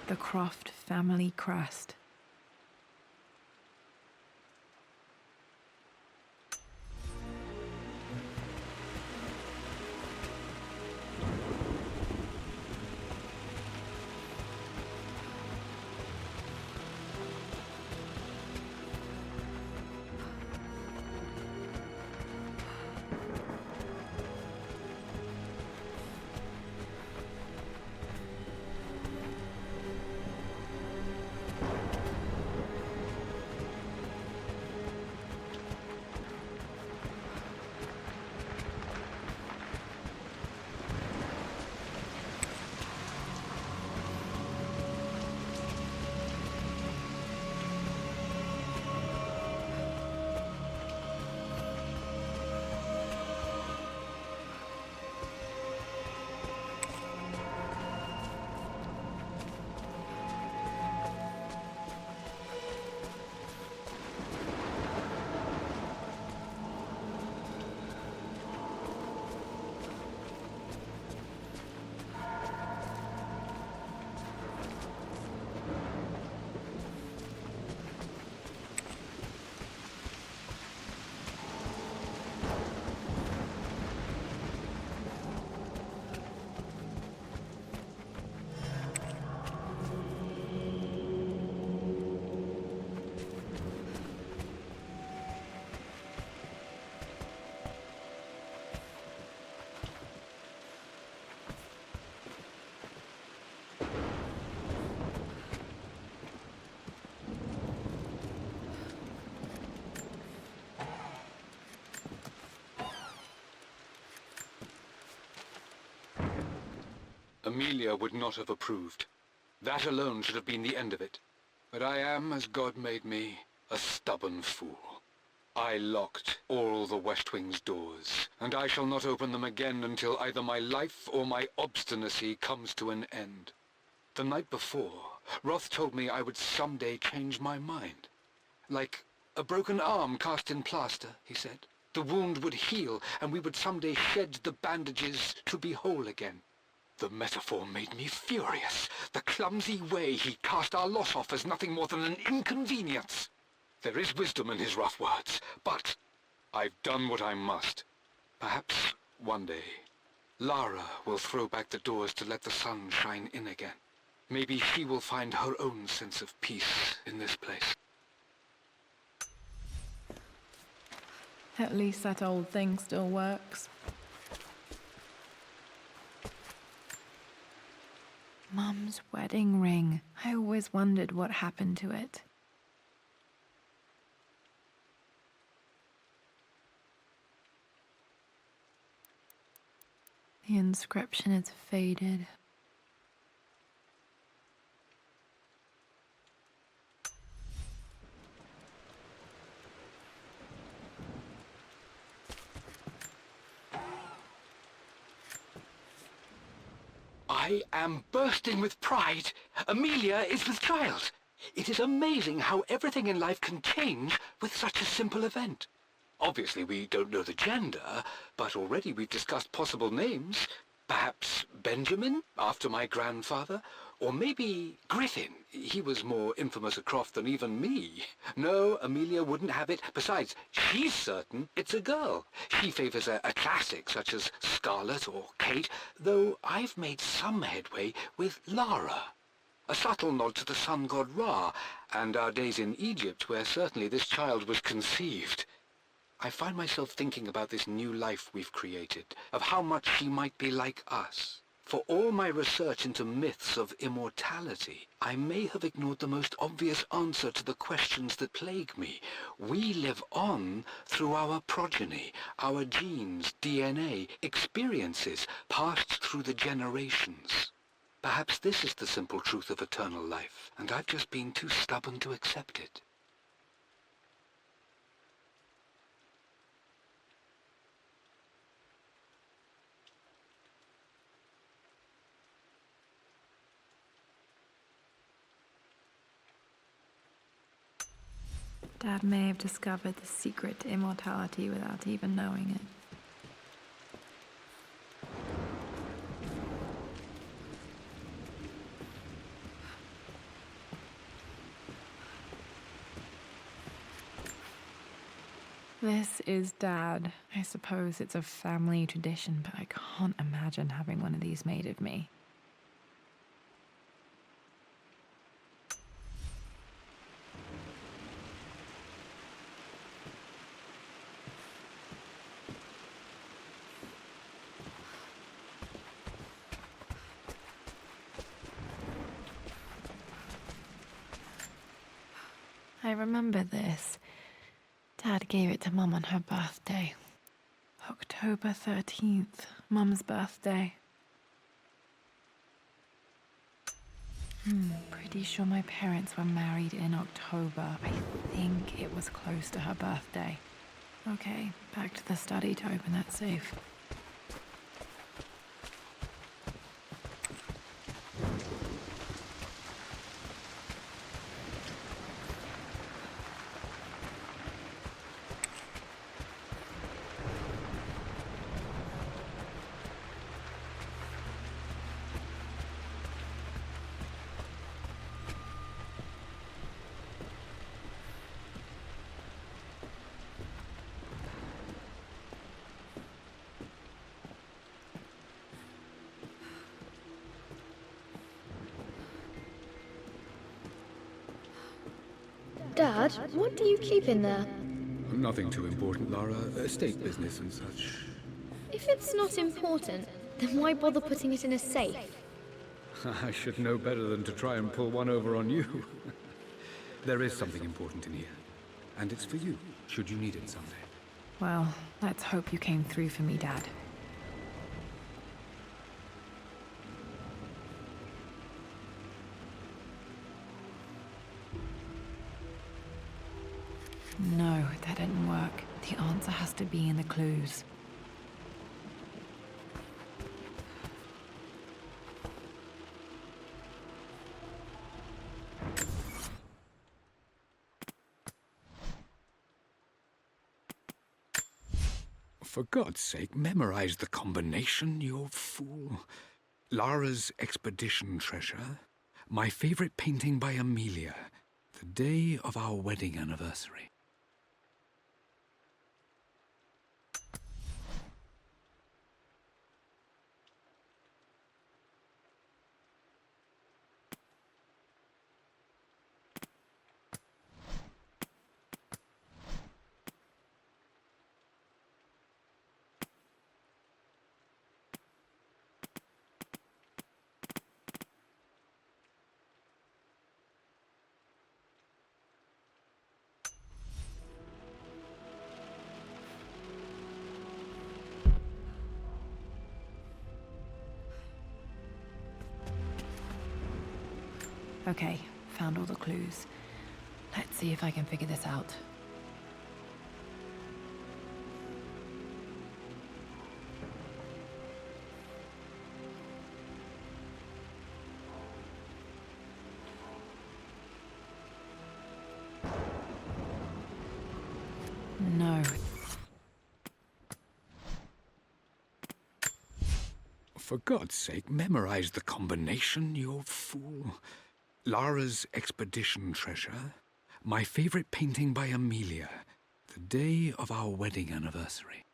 The Croft family crest. Amelia would not have approved. That alone should have been the end of it. But I am, as God made me, a stubborn fool. I locked all the West Wing's doors, and I shall not open them again until either my life or my obstinacy comes to an end. The night before, Roth told me I would someday change my mind. Like a broken arm cast in plaster, he said. The wound would heal, and we would someday shed the bandages to be whole again. The metaphor made me furious. The clumsy way he cast our loss off as nothing more than an inconvenience. There is wisdom in his rough words, but I've done what I must. Perhaps one day, Lara will throw back the doors to let the sun shine in again. Maybe she will find her own sense of peace in this place. At least that old thing still works. Mum's wedding ring. I always wondered what happened to it. The inscription is faded. I am bursting with pride. Amelia is with child. It is amazing how everything in life can change with such a simple event. Obviously, we don't know the gender, but already we've discussed possible names. Perhaps Benjamin, after my grandfather, or maybe Griffin. He was more infamous at Croft than even me. No, Amelia wouldn't have it. Besides, she's certain it's a girl. She favors a classic such as Scarlet or Kate, though I've made some headway with Lara. A subtle nod to the sun god Ra, and our days in Egypt, where certainly this child was conceived. I find myself thinking about this new life we've created, of how much she might be like us. For all my research into myths of immortality, I may have ignored the most obvious answer to the questions that plague me. We live on through our progeny, our genes, DNA, experiences passed through the generations. Perhaps this is the simple truth of eternal life, and I've just been too stubborn to accept it. Dad may have discovered the secret to immortality without even knowing it. This is Dad. I suppose it's a family tradition, but I can't imagine having one of these made of me. I remember this. Dad gave it to Mum on her birthday. October 13th, Mum's birthday. Pretty sure my parents were married in October. I think it was close to her birthday. Okay, back to the study to open that safe. Dad, what do you keep in there? Nothing too important, Lara. Estate business and such. If it's not important, then why bother putting it in a safe? I should know better than to try and pull one over on you. There is something important in here. And it's for you, should you need it someday. Well, let's hope you came through for me, Dad. No, that didn't work. The answer has to be in the clues. For God's sake, memorize the combination, you fool. Lara's expedition treasure. My favorite painting by Amelia. The day of our wedding anniversary. Okay, found all the clues. Let's see if I can figure this out. No. For God's sake, memorize the combination, you fool. Lara's expedition treasure. My favorite painting by Amelia. The day of our wedding anniversary.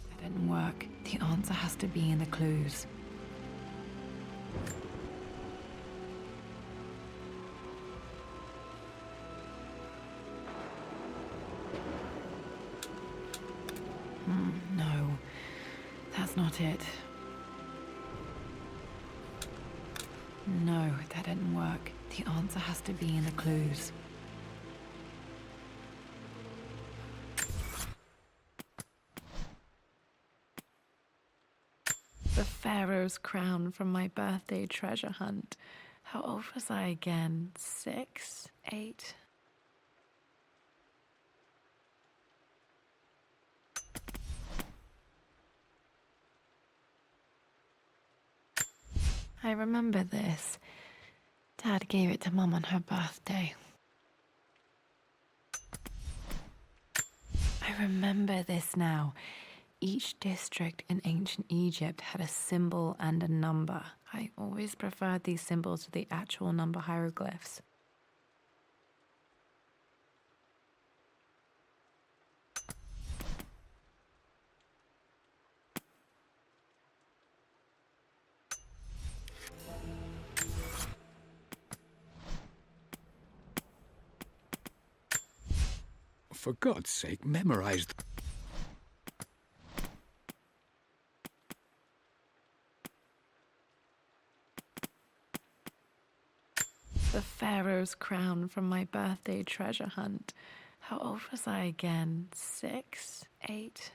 That didn't work. The answer has to be in the clues. No, that's not it. No, that didn't work. The answer has to be in the clues. The Pharaoh's crown from my birthday treasure hunt. How old was I again? 6? 8? I remember this. Dad gave it to Mum on her birthday. I remember this now. Each district in ancient Egypt had a symbol and a number. I always preferred these symbols to the actual number hieroglyphs. For God's sake, memorize the... The Pharaoh's crown from my birthday treasure hunt. How old was I again? 6? 8?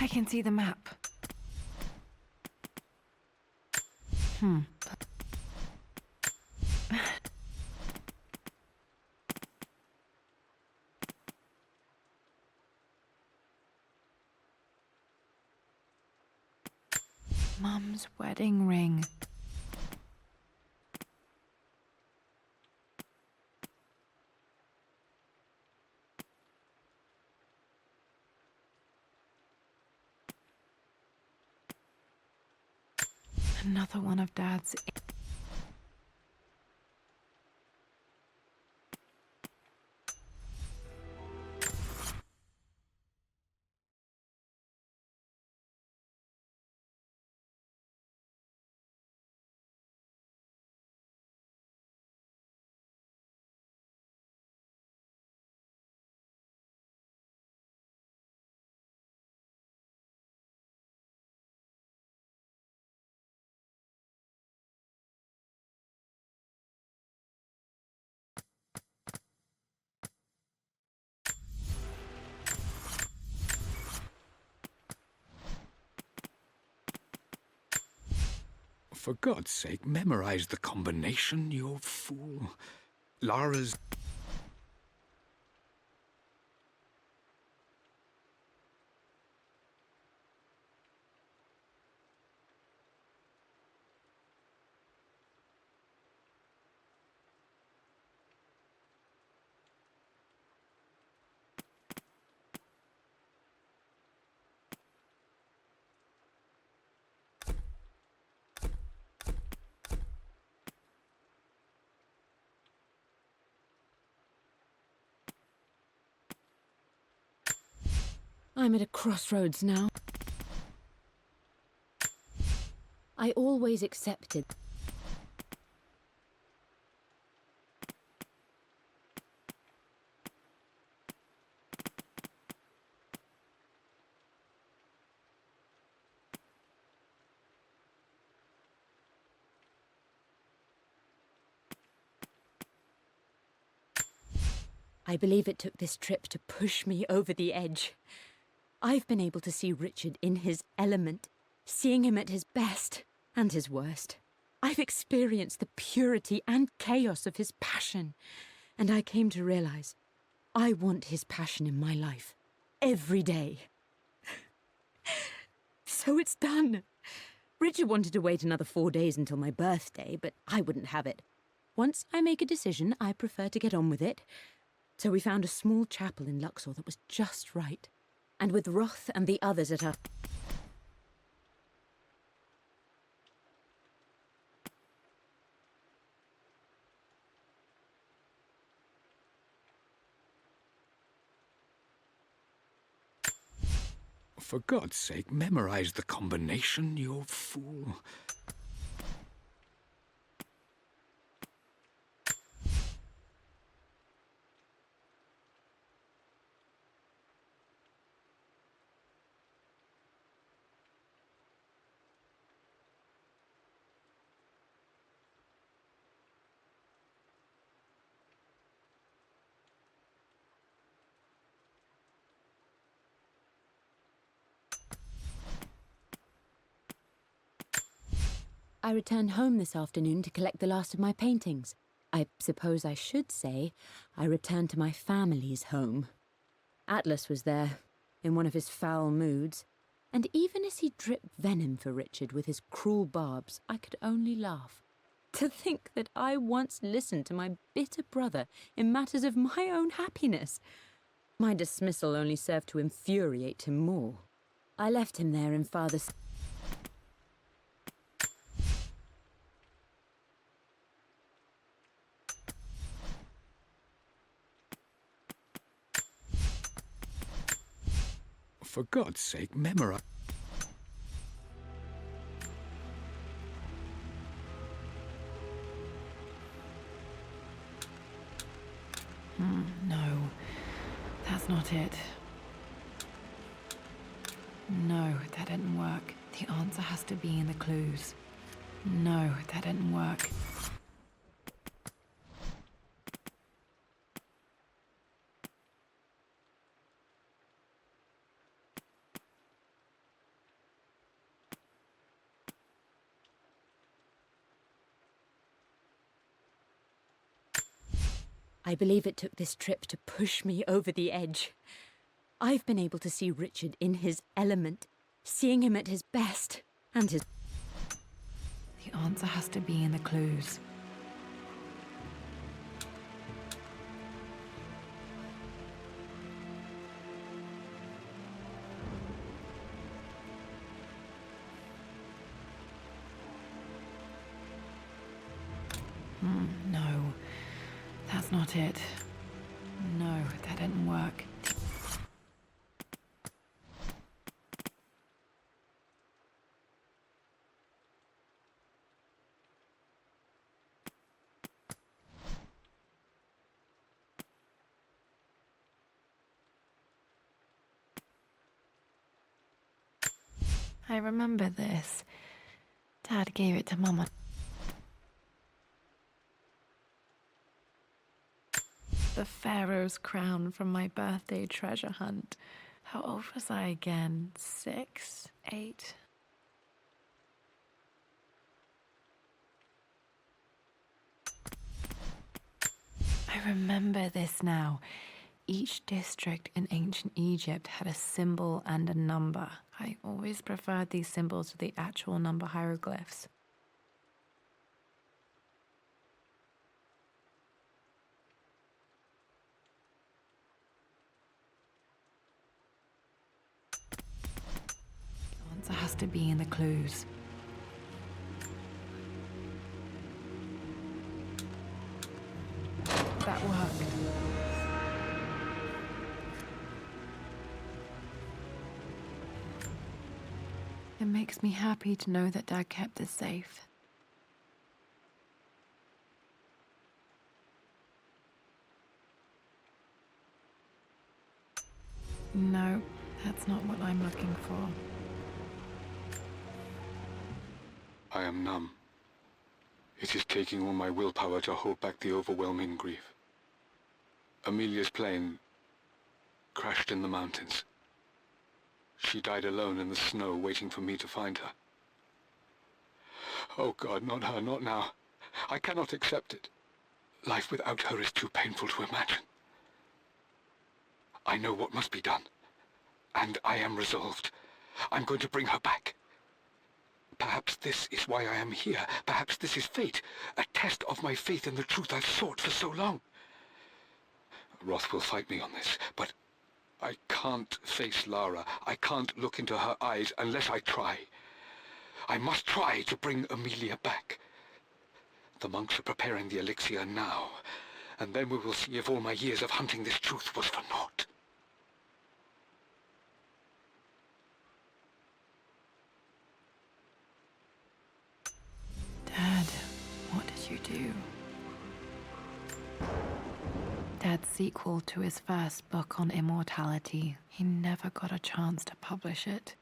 I can see the map. Mum's wedding ring. Another one of Dad's For God's sake, memorize the combination, you fool. Lara's... I'm at a crossroads now. I always accepted. I believe it took this trip to push me over the edge. I've been able to see Richard in his element, seeing him at his best and his worst. I've experienced the purity and chaos of his passion, and I came to realize I want his passion in my life every day. So it's done. Richard wanted to wait another 4 days until my birthday, but I wouldn't have it. Once I make a decision, I prefer to get on with it. So we found a small chapel in Luxor that was just right. And with Roth and the others at our... For God's sake, memorize the combination, you fool. I returned home this afternoon to collect the last of my paintings. I suppose I should say I returned to my family's home. Atlas was there, in one of his foul moods, and even as he dripped venom for Richard with his cruel barbs, I could only laugh. To think that I once listened to my bitter brother in matters of my own happiness. My dismissal only served to infuriate him more. I left him there in Father's... For God's sake, memorize... No, that's not it. No, that didn't work. The answer has to be in the clues. No, that didn't work. I believe it took this trip to push me over the edge. I've been able to see Richard in his element, seeing him at his best and his... The answer has to be in the clues. No, that's not it. No, that didn't work. I remember this. Dad gave it to Mama. The Pharaoh's crown from my birthday treasure hunt. How old was I again? 6, 8? I remember this now. Each district in ancient Egypt had a symbol and a number. I always preferred these symbols to the actual number hieroglyphs. The answer has to be in the clues. That worked. It makes me happy to know that Dad kept this safe. No, that's not what I'm looking for. I am numb. It is taking all my willpower to hold back the overwhelming grief. Amelia's plane crashed in the mountains. She died alone in the snow, waiting for me to find her. Oh God, not her, not now. I cannot accept it. Life without her is too painful to imagine. I know what must be done, and I am resolved. I'm going to bring her back. Perhaps this is why I am here. Perhaps this is fate, a test of my faith in the truth I've sought for so long. Roth will fight me on this, but I can't face Lara. I can't look into her eyes unless I try. I must try to bring Amelia back. The monks are preparing the elixir now, and then we will see if all my years of hunting this truth was for naught. Dad, what did you do? Dad's sequel to his first book on immortality. He never got a chance to publish it.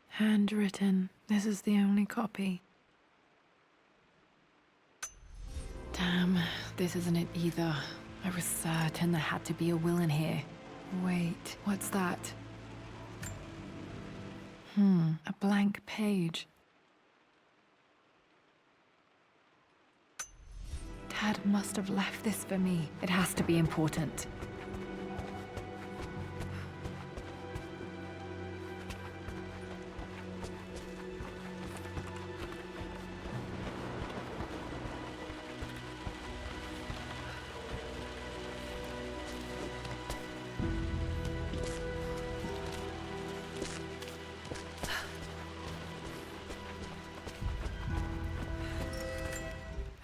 Handwritten. This is the only copy. Damn, this isn't it either. I was certain there had to be a will in here. Wait, what's that? A blank page. Dad must have left this for me. It has to be important.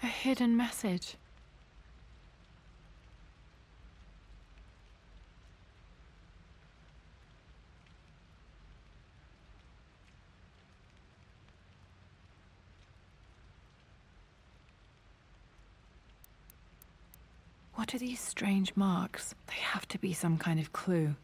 A hidden message. What are these strange marks? They have to be some kind of clue.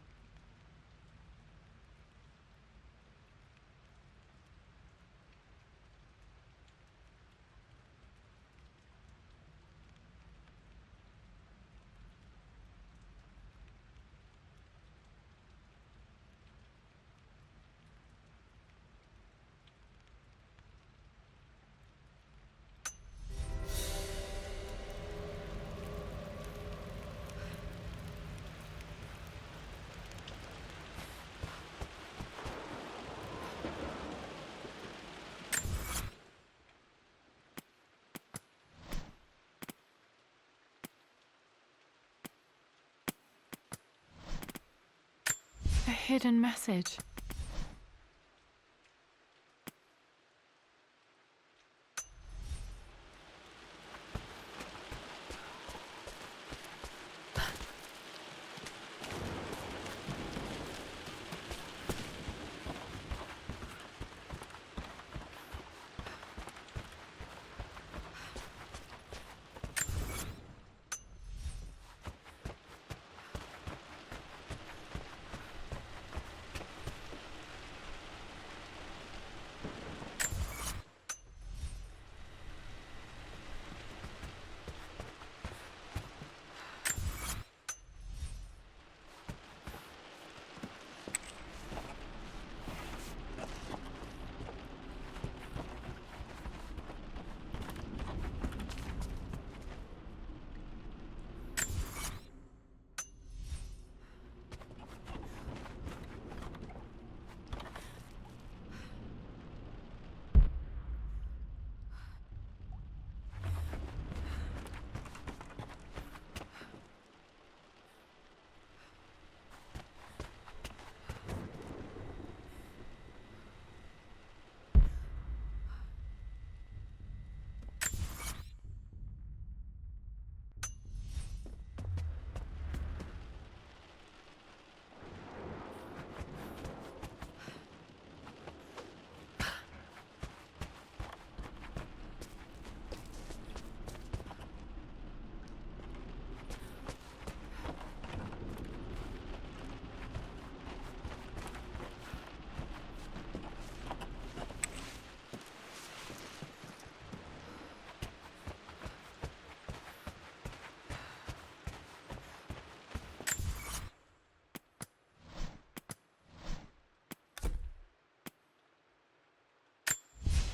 A hidden message.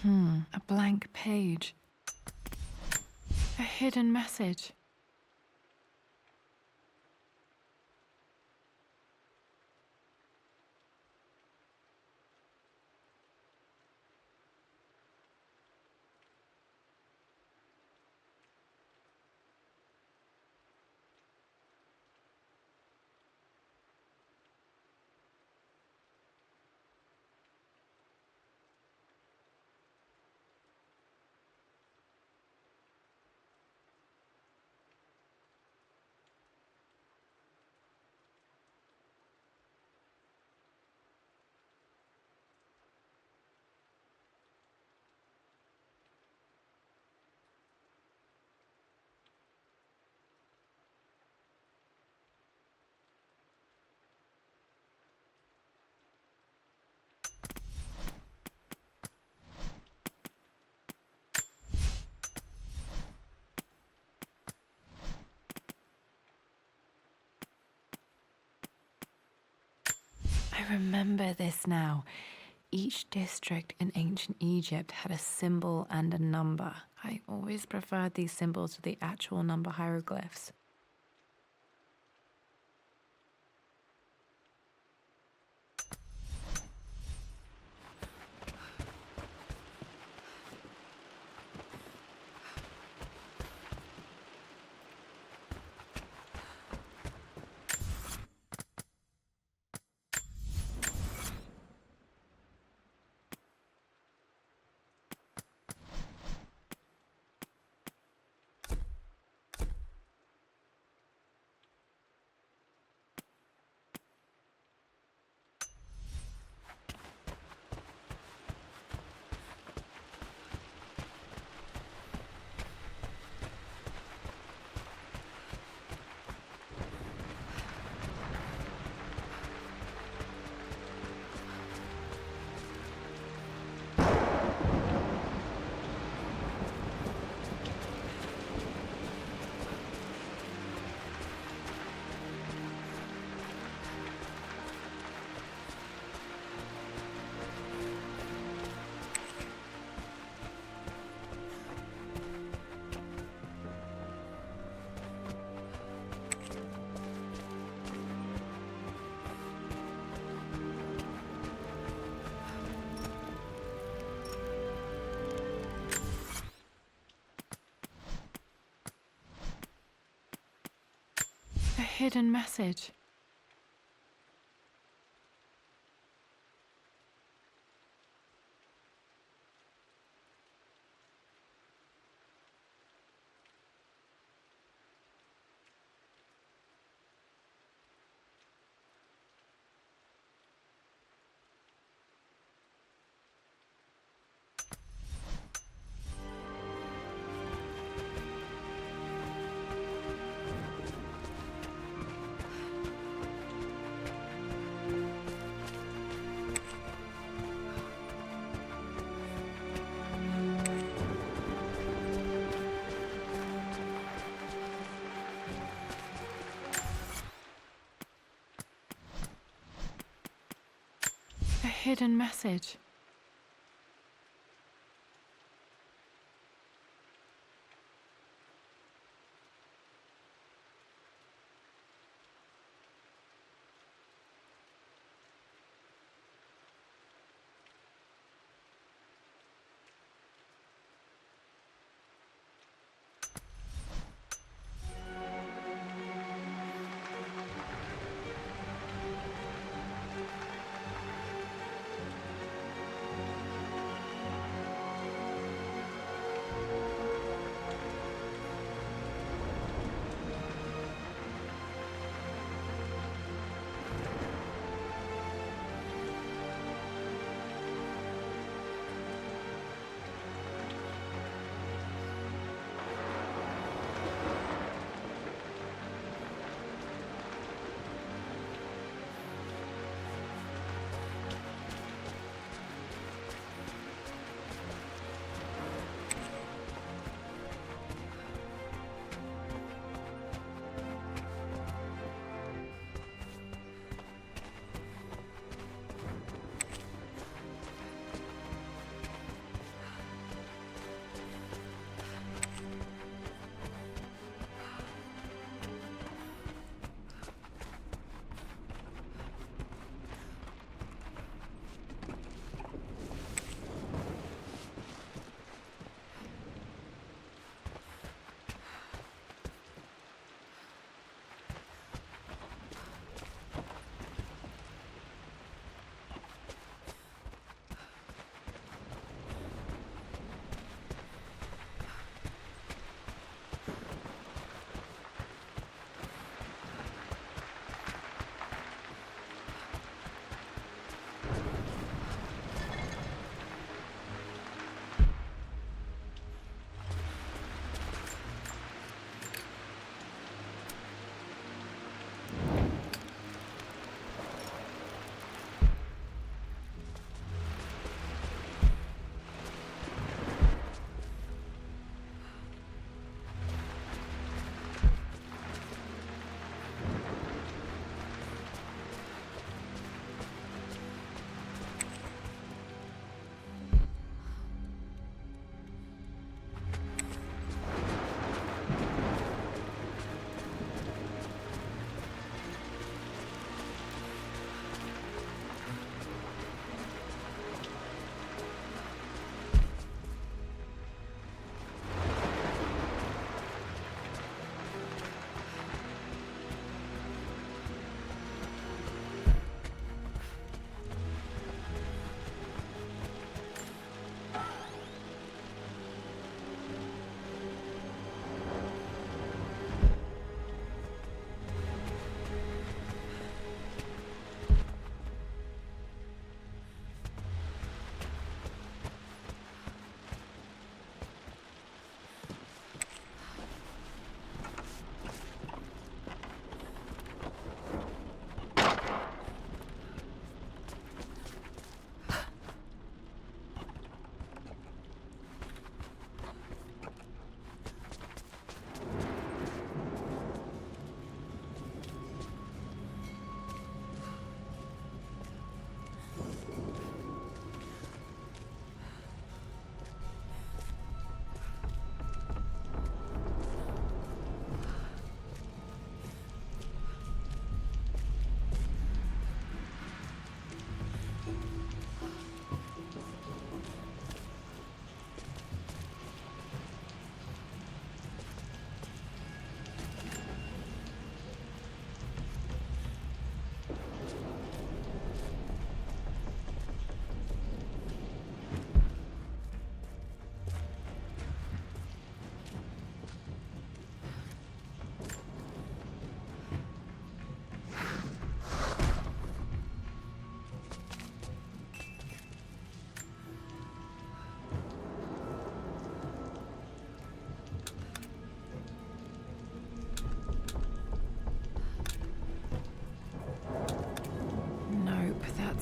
A blank page. A hidden message. I remember this now. Each district in ancient Egypt had a symbol and a number. I always preferred these symbols to the actual number hieroglyphs. A hidden message. A hidden message.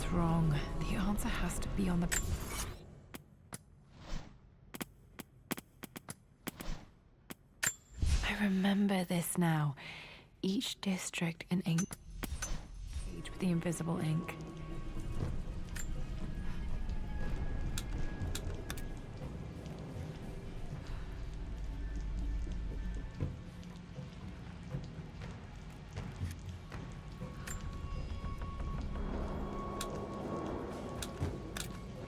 that's wrong. The answer has to be on the... I remember this now. Each district in ink with the invisible ink.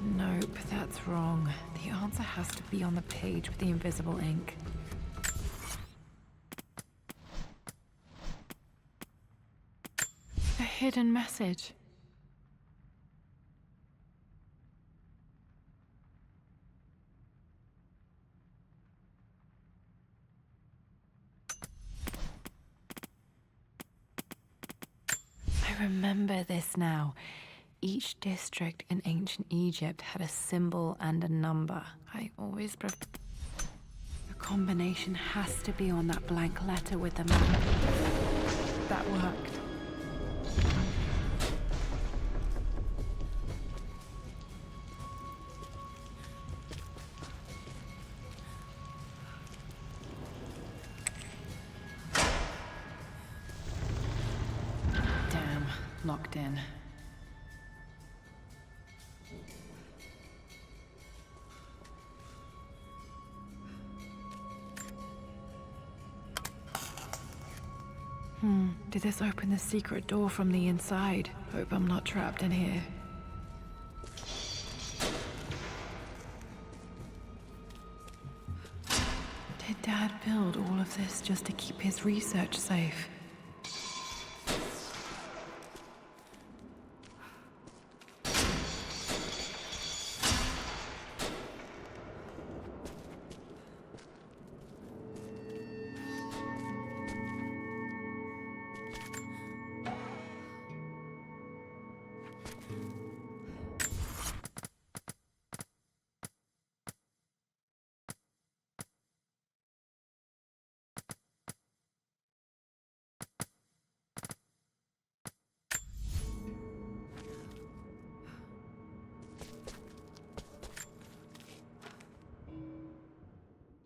Nope, that's wrong. The answer has to be on the page with the invisible ink. A hidden message. I remember this now. Each district in ancient Egypt had a symbol and a number. I always the combination has to be on that blank letter with the map. That worked. Damn, locked in. Did this open the secret door from the inside? Hope I'm not trapped in here. Did Dad build all of this just to keep his research safe?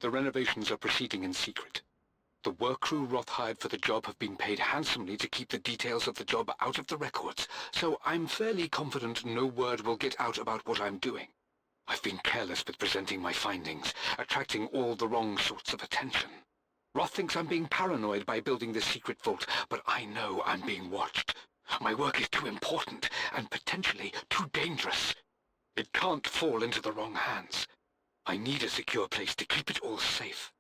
The renovations are proceeding in secret. The work crew Roth hired for the job have been paid handsomely to keep the details of the job out of the records, so I'm fairly confident no word will get out about what I'm doing. I've been careless with presenting my findings, attracting all the wrong sorts of attention. Roth thinks I'm being paranoid by building this secret vault, but I know I'm being watched. My work is too important and potentially too dangerous. It can't fall into the wrong hands. I need a secure place to keep it all safe.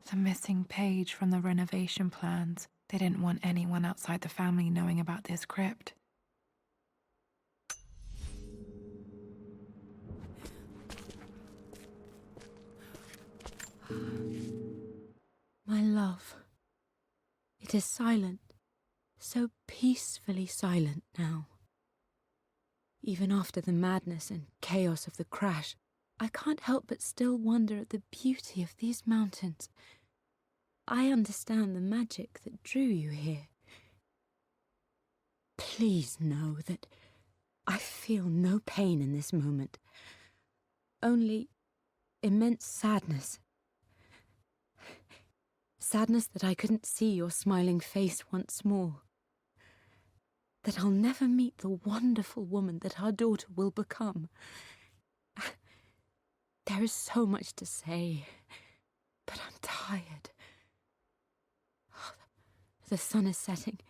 The missing page from the renovation plans. They didn't want anyone outside the family knowing about this crypt. My love, it is silent, so peacefully silent now. Even after the madness and chaos of the crash, I can't help but still wonder at the beauty of these mountains. I understand the magic that drew you here. Please know that I feel no pain in this moment, only immense sadness. Sadness that I couldn't see your smiling face once more. That I'll never meet the wonderful woman that our daughter will become. There is so much to say, but I'm tired. The sun is setting.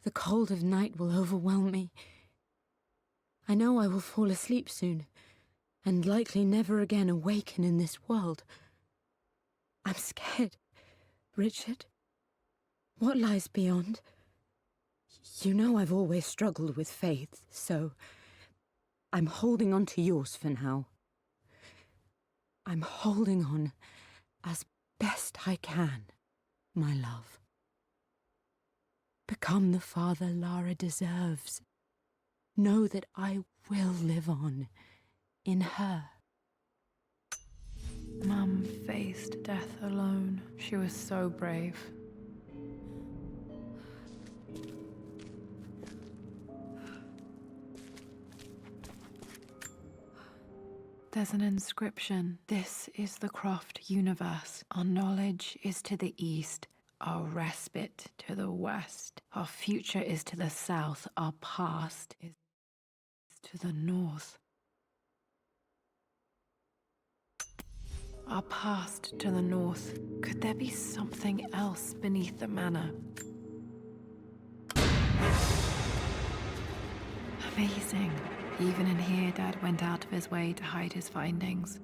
The cold of night will overwhelm me. I know I will fall asleep soon, and likely never again awaken in this world. I'm scared. Richard, what lies beyond? You know I've always struggled with faith, so I'm holding on to yours for now. I'm holding on as best I can, my love. Become the father Lara deserves. Know that I will live on in her. Mum faced death alone. She was so brave. There's an inscription. This is the Croft universe. Our knowledge is to the east, our respite to the west. Our future is to the south, our past is to the north. Our past to the north. Could there be something else beneath the manor? Amazing. Even in here, Dad went out of his way to hide his findings.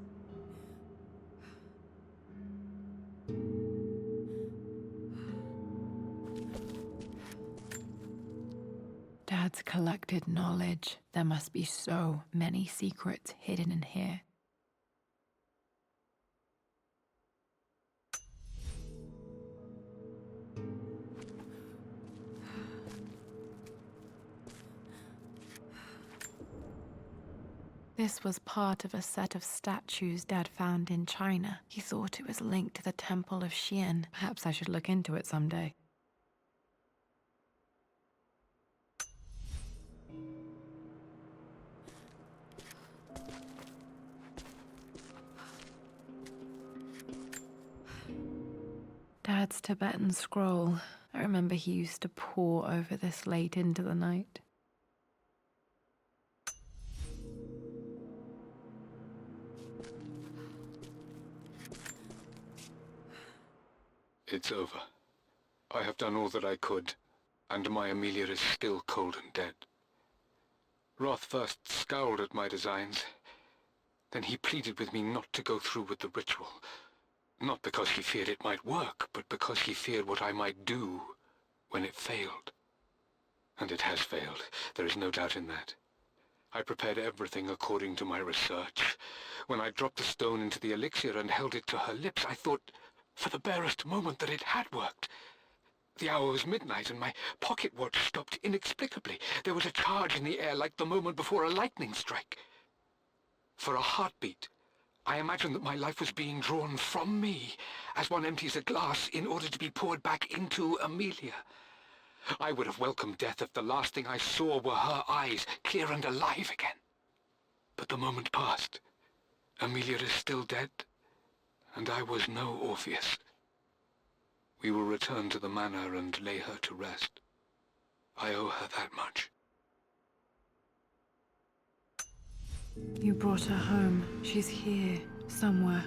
Dad's collected knowledge. There must be so many secrets hidden in here. This was part of a set of statues Dad found in China. He thought it was linked to the Temple of Xian. Perhaps I should look into it someday. Dad's Tibetan scroll. I remember he used to pore over this late into the night. It's over. I have done all that I could, and my Amelia is still cold and dead. Roth first scowled at my designs. Then he pleaded with me not to go through with the ritual. Not because he feared it might work, but because he feared what I might do when it failed. And it has failed. There is no doubt in that. I prepared everything according to my research. When I dropped the stone into the elixir and held it to her lips, I thought for the barest moment that it had worked. The hour was midnight, and my pocket watch stopped inexplicably. There was a charge in the air like the moment before a lightning strike. For a heartbeat, I imagined that my life was being drawn from me, as one empties a glass in order to be poured back into Amelia. I would have welcomed death if the last thing I saw were her eyes, clear and alive again. But the moment passed. Amelia is still dead, and I was no Orpheus. We will return to the manor and lay her to rest. I owe her that much. You brought her home. She's here, somewhere.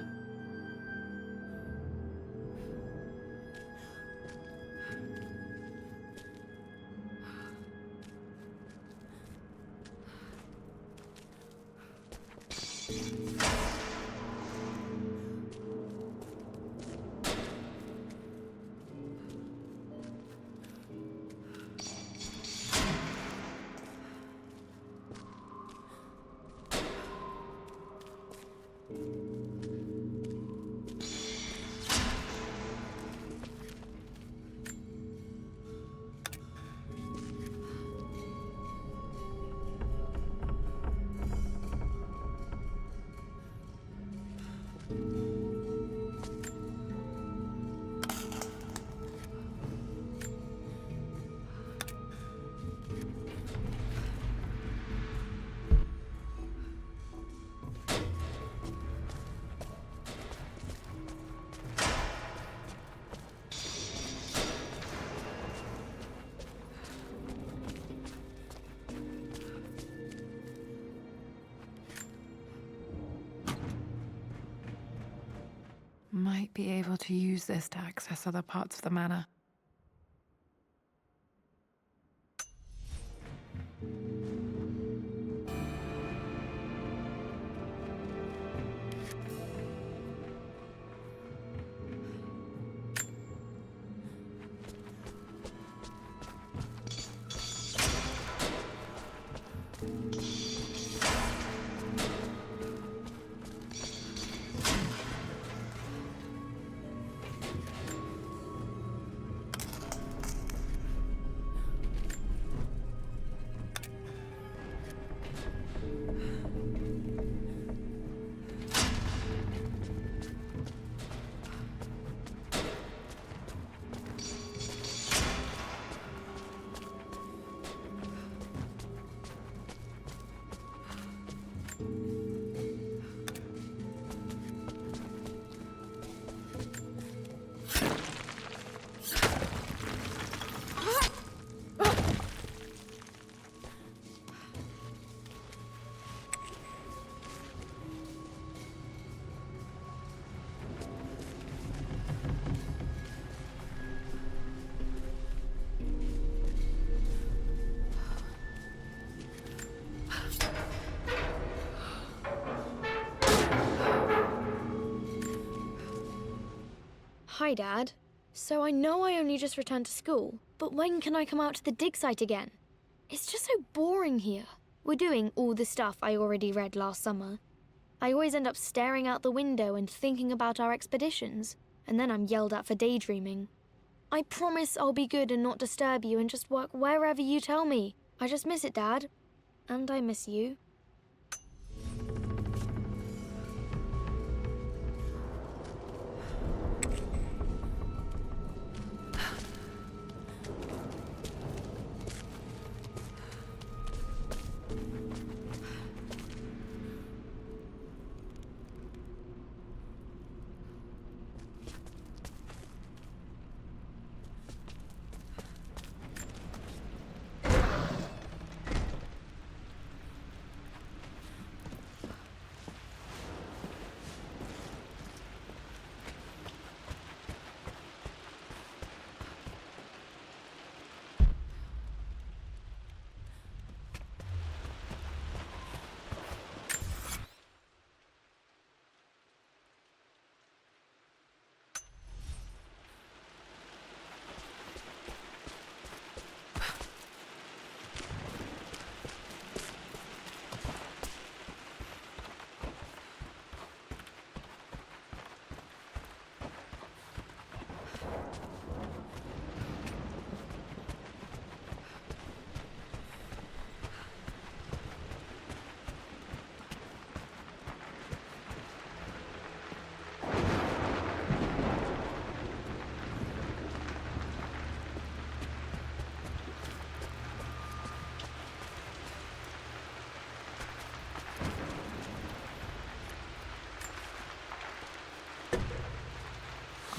Might be able to use this to access other parts of the manor. Hi, Dad. So I know I only just returned to school, but when can I come out to the dig site again? It's just so boring here. We're doing all the stuff I already read last summer. I always end up staring out the window and thinking about our expeditions, and then I'm yelled at for daydreaming. I promise I'll be good and not disturb you and just work wherever you tell me. I just miss it, Dad. And I miss you.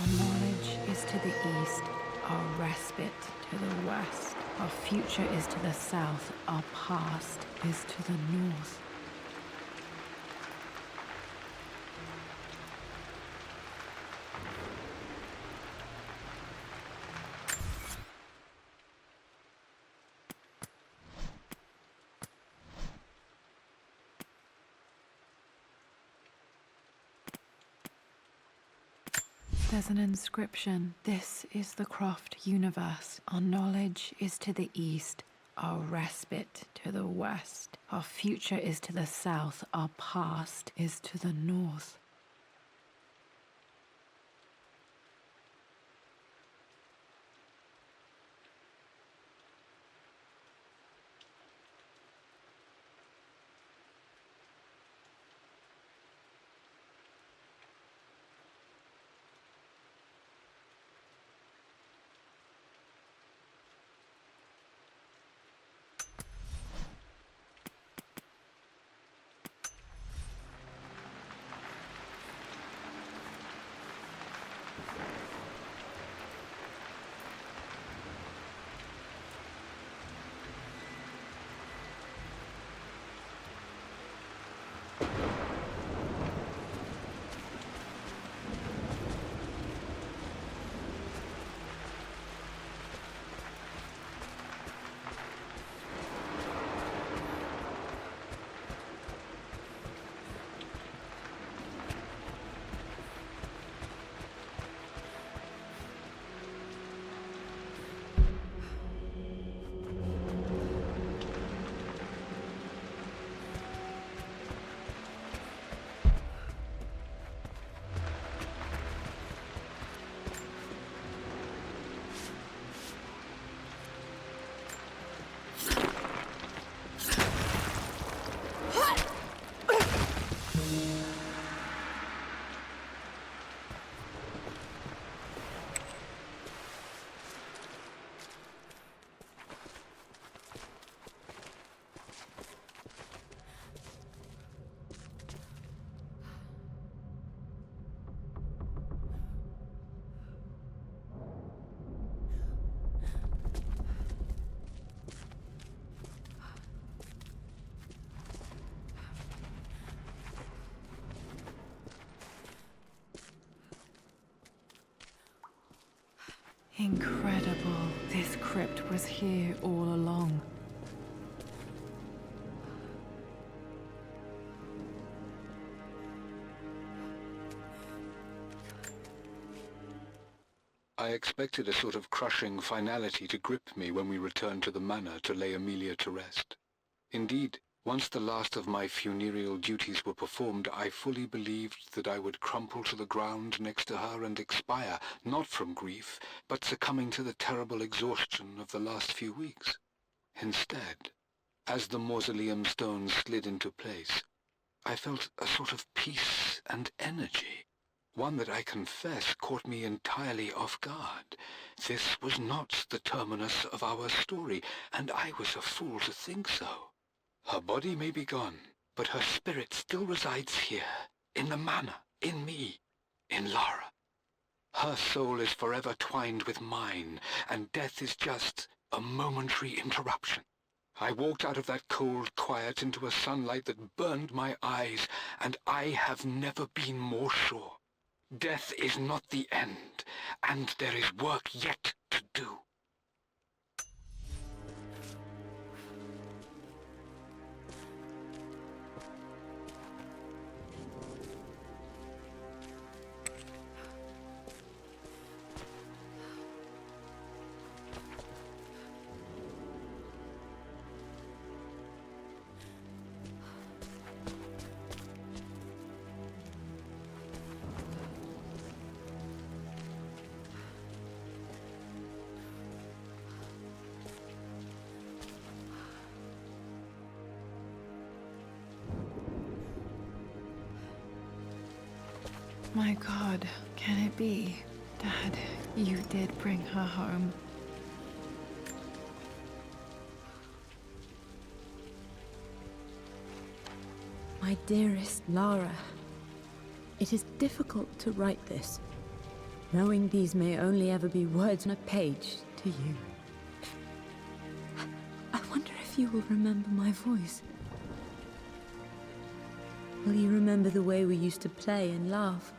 Our knowledge is to the east, our respite to the west. Our future is to the south, our past is to the north. There's an inscription. This is the Croft universe. Our knowledge is to the east, our respite to the west. Our future is to the south, our past is to the north. Incredible. This crypt was here all along. I expected a sort of crushing finality to grip me when we returned to the manor to lay Amelia to rest. Indeed, once the last of my funereal duties were performed, I fully believed that I would crumple to the ground next to her and expire, not from grief, but succumbing to the terrible exhaustion of the last few weeks. Instead, as the mausoleum stones slid into place, I felt a sort of peace and energy, one that I confess caught me entirely off guard. This was not the terminus of our story, and I was a fool to think so. Her body may be gone, but her spirit still resides here, in the manor, in me, in Lara. Her soul is forever twined with mine, and death is just a momentary interruption. I walked out of that cold quiet into a sunlight that burned my eyes, and I have never been more sure. Death is not the end, and there is work yet to do. My God, can it be? Dad, you did bring her home. My dearest Lara, it is difficult to write this, knowing these may only ever be words on a page to you. I wonder if you will remember my voice. Will you remember the way we used to play and laugh?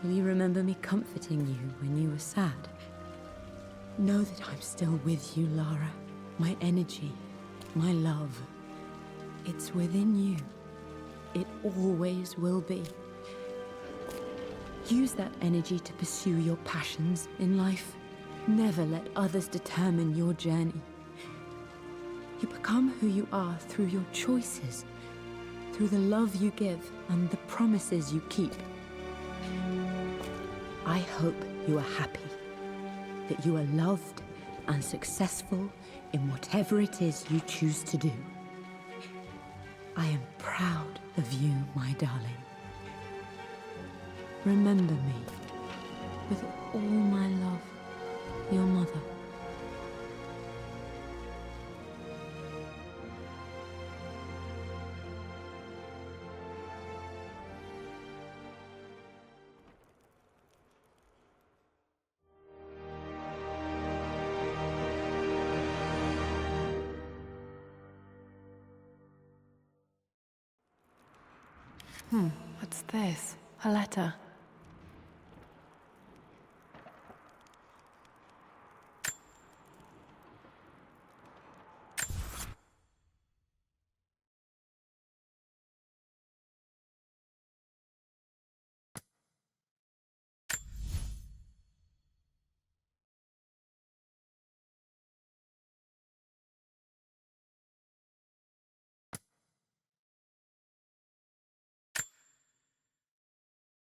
Will you remember me comforting you when you were sad? Know that I'm still with you, Lara. My energy, my love. It's within you. It always will be. Use that energy to pursue your passions in life. Never let others determine your journey. You become who you are through your choices, through the love you give and the promises you keep. I hope you are happy, that you are loved and successful in whatever it is you choose to do. I am proud of you, my darling. Remember me with all my love, your mother. What's this? A letter.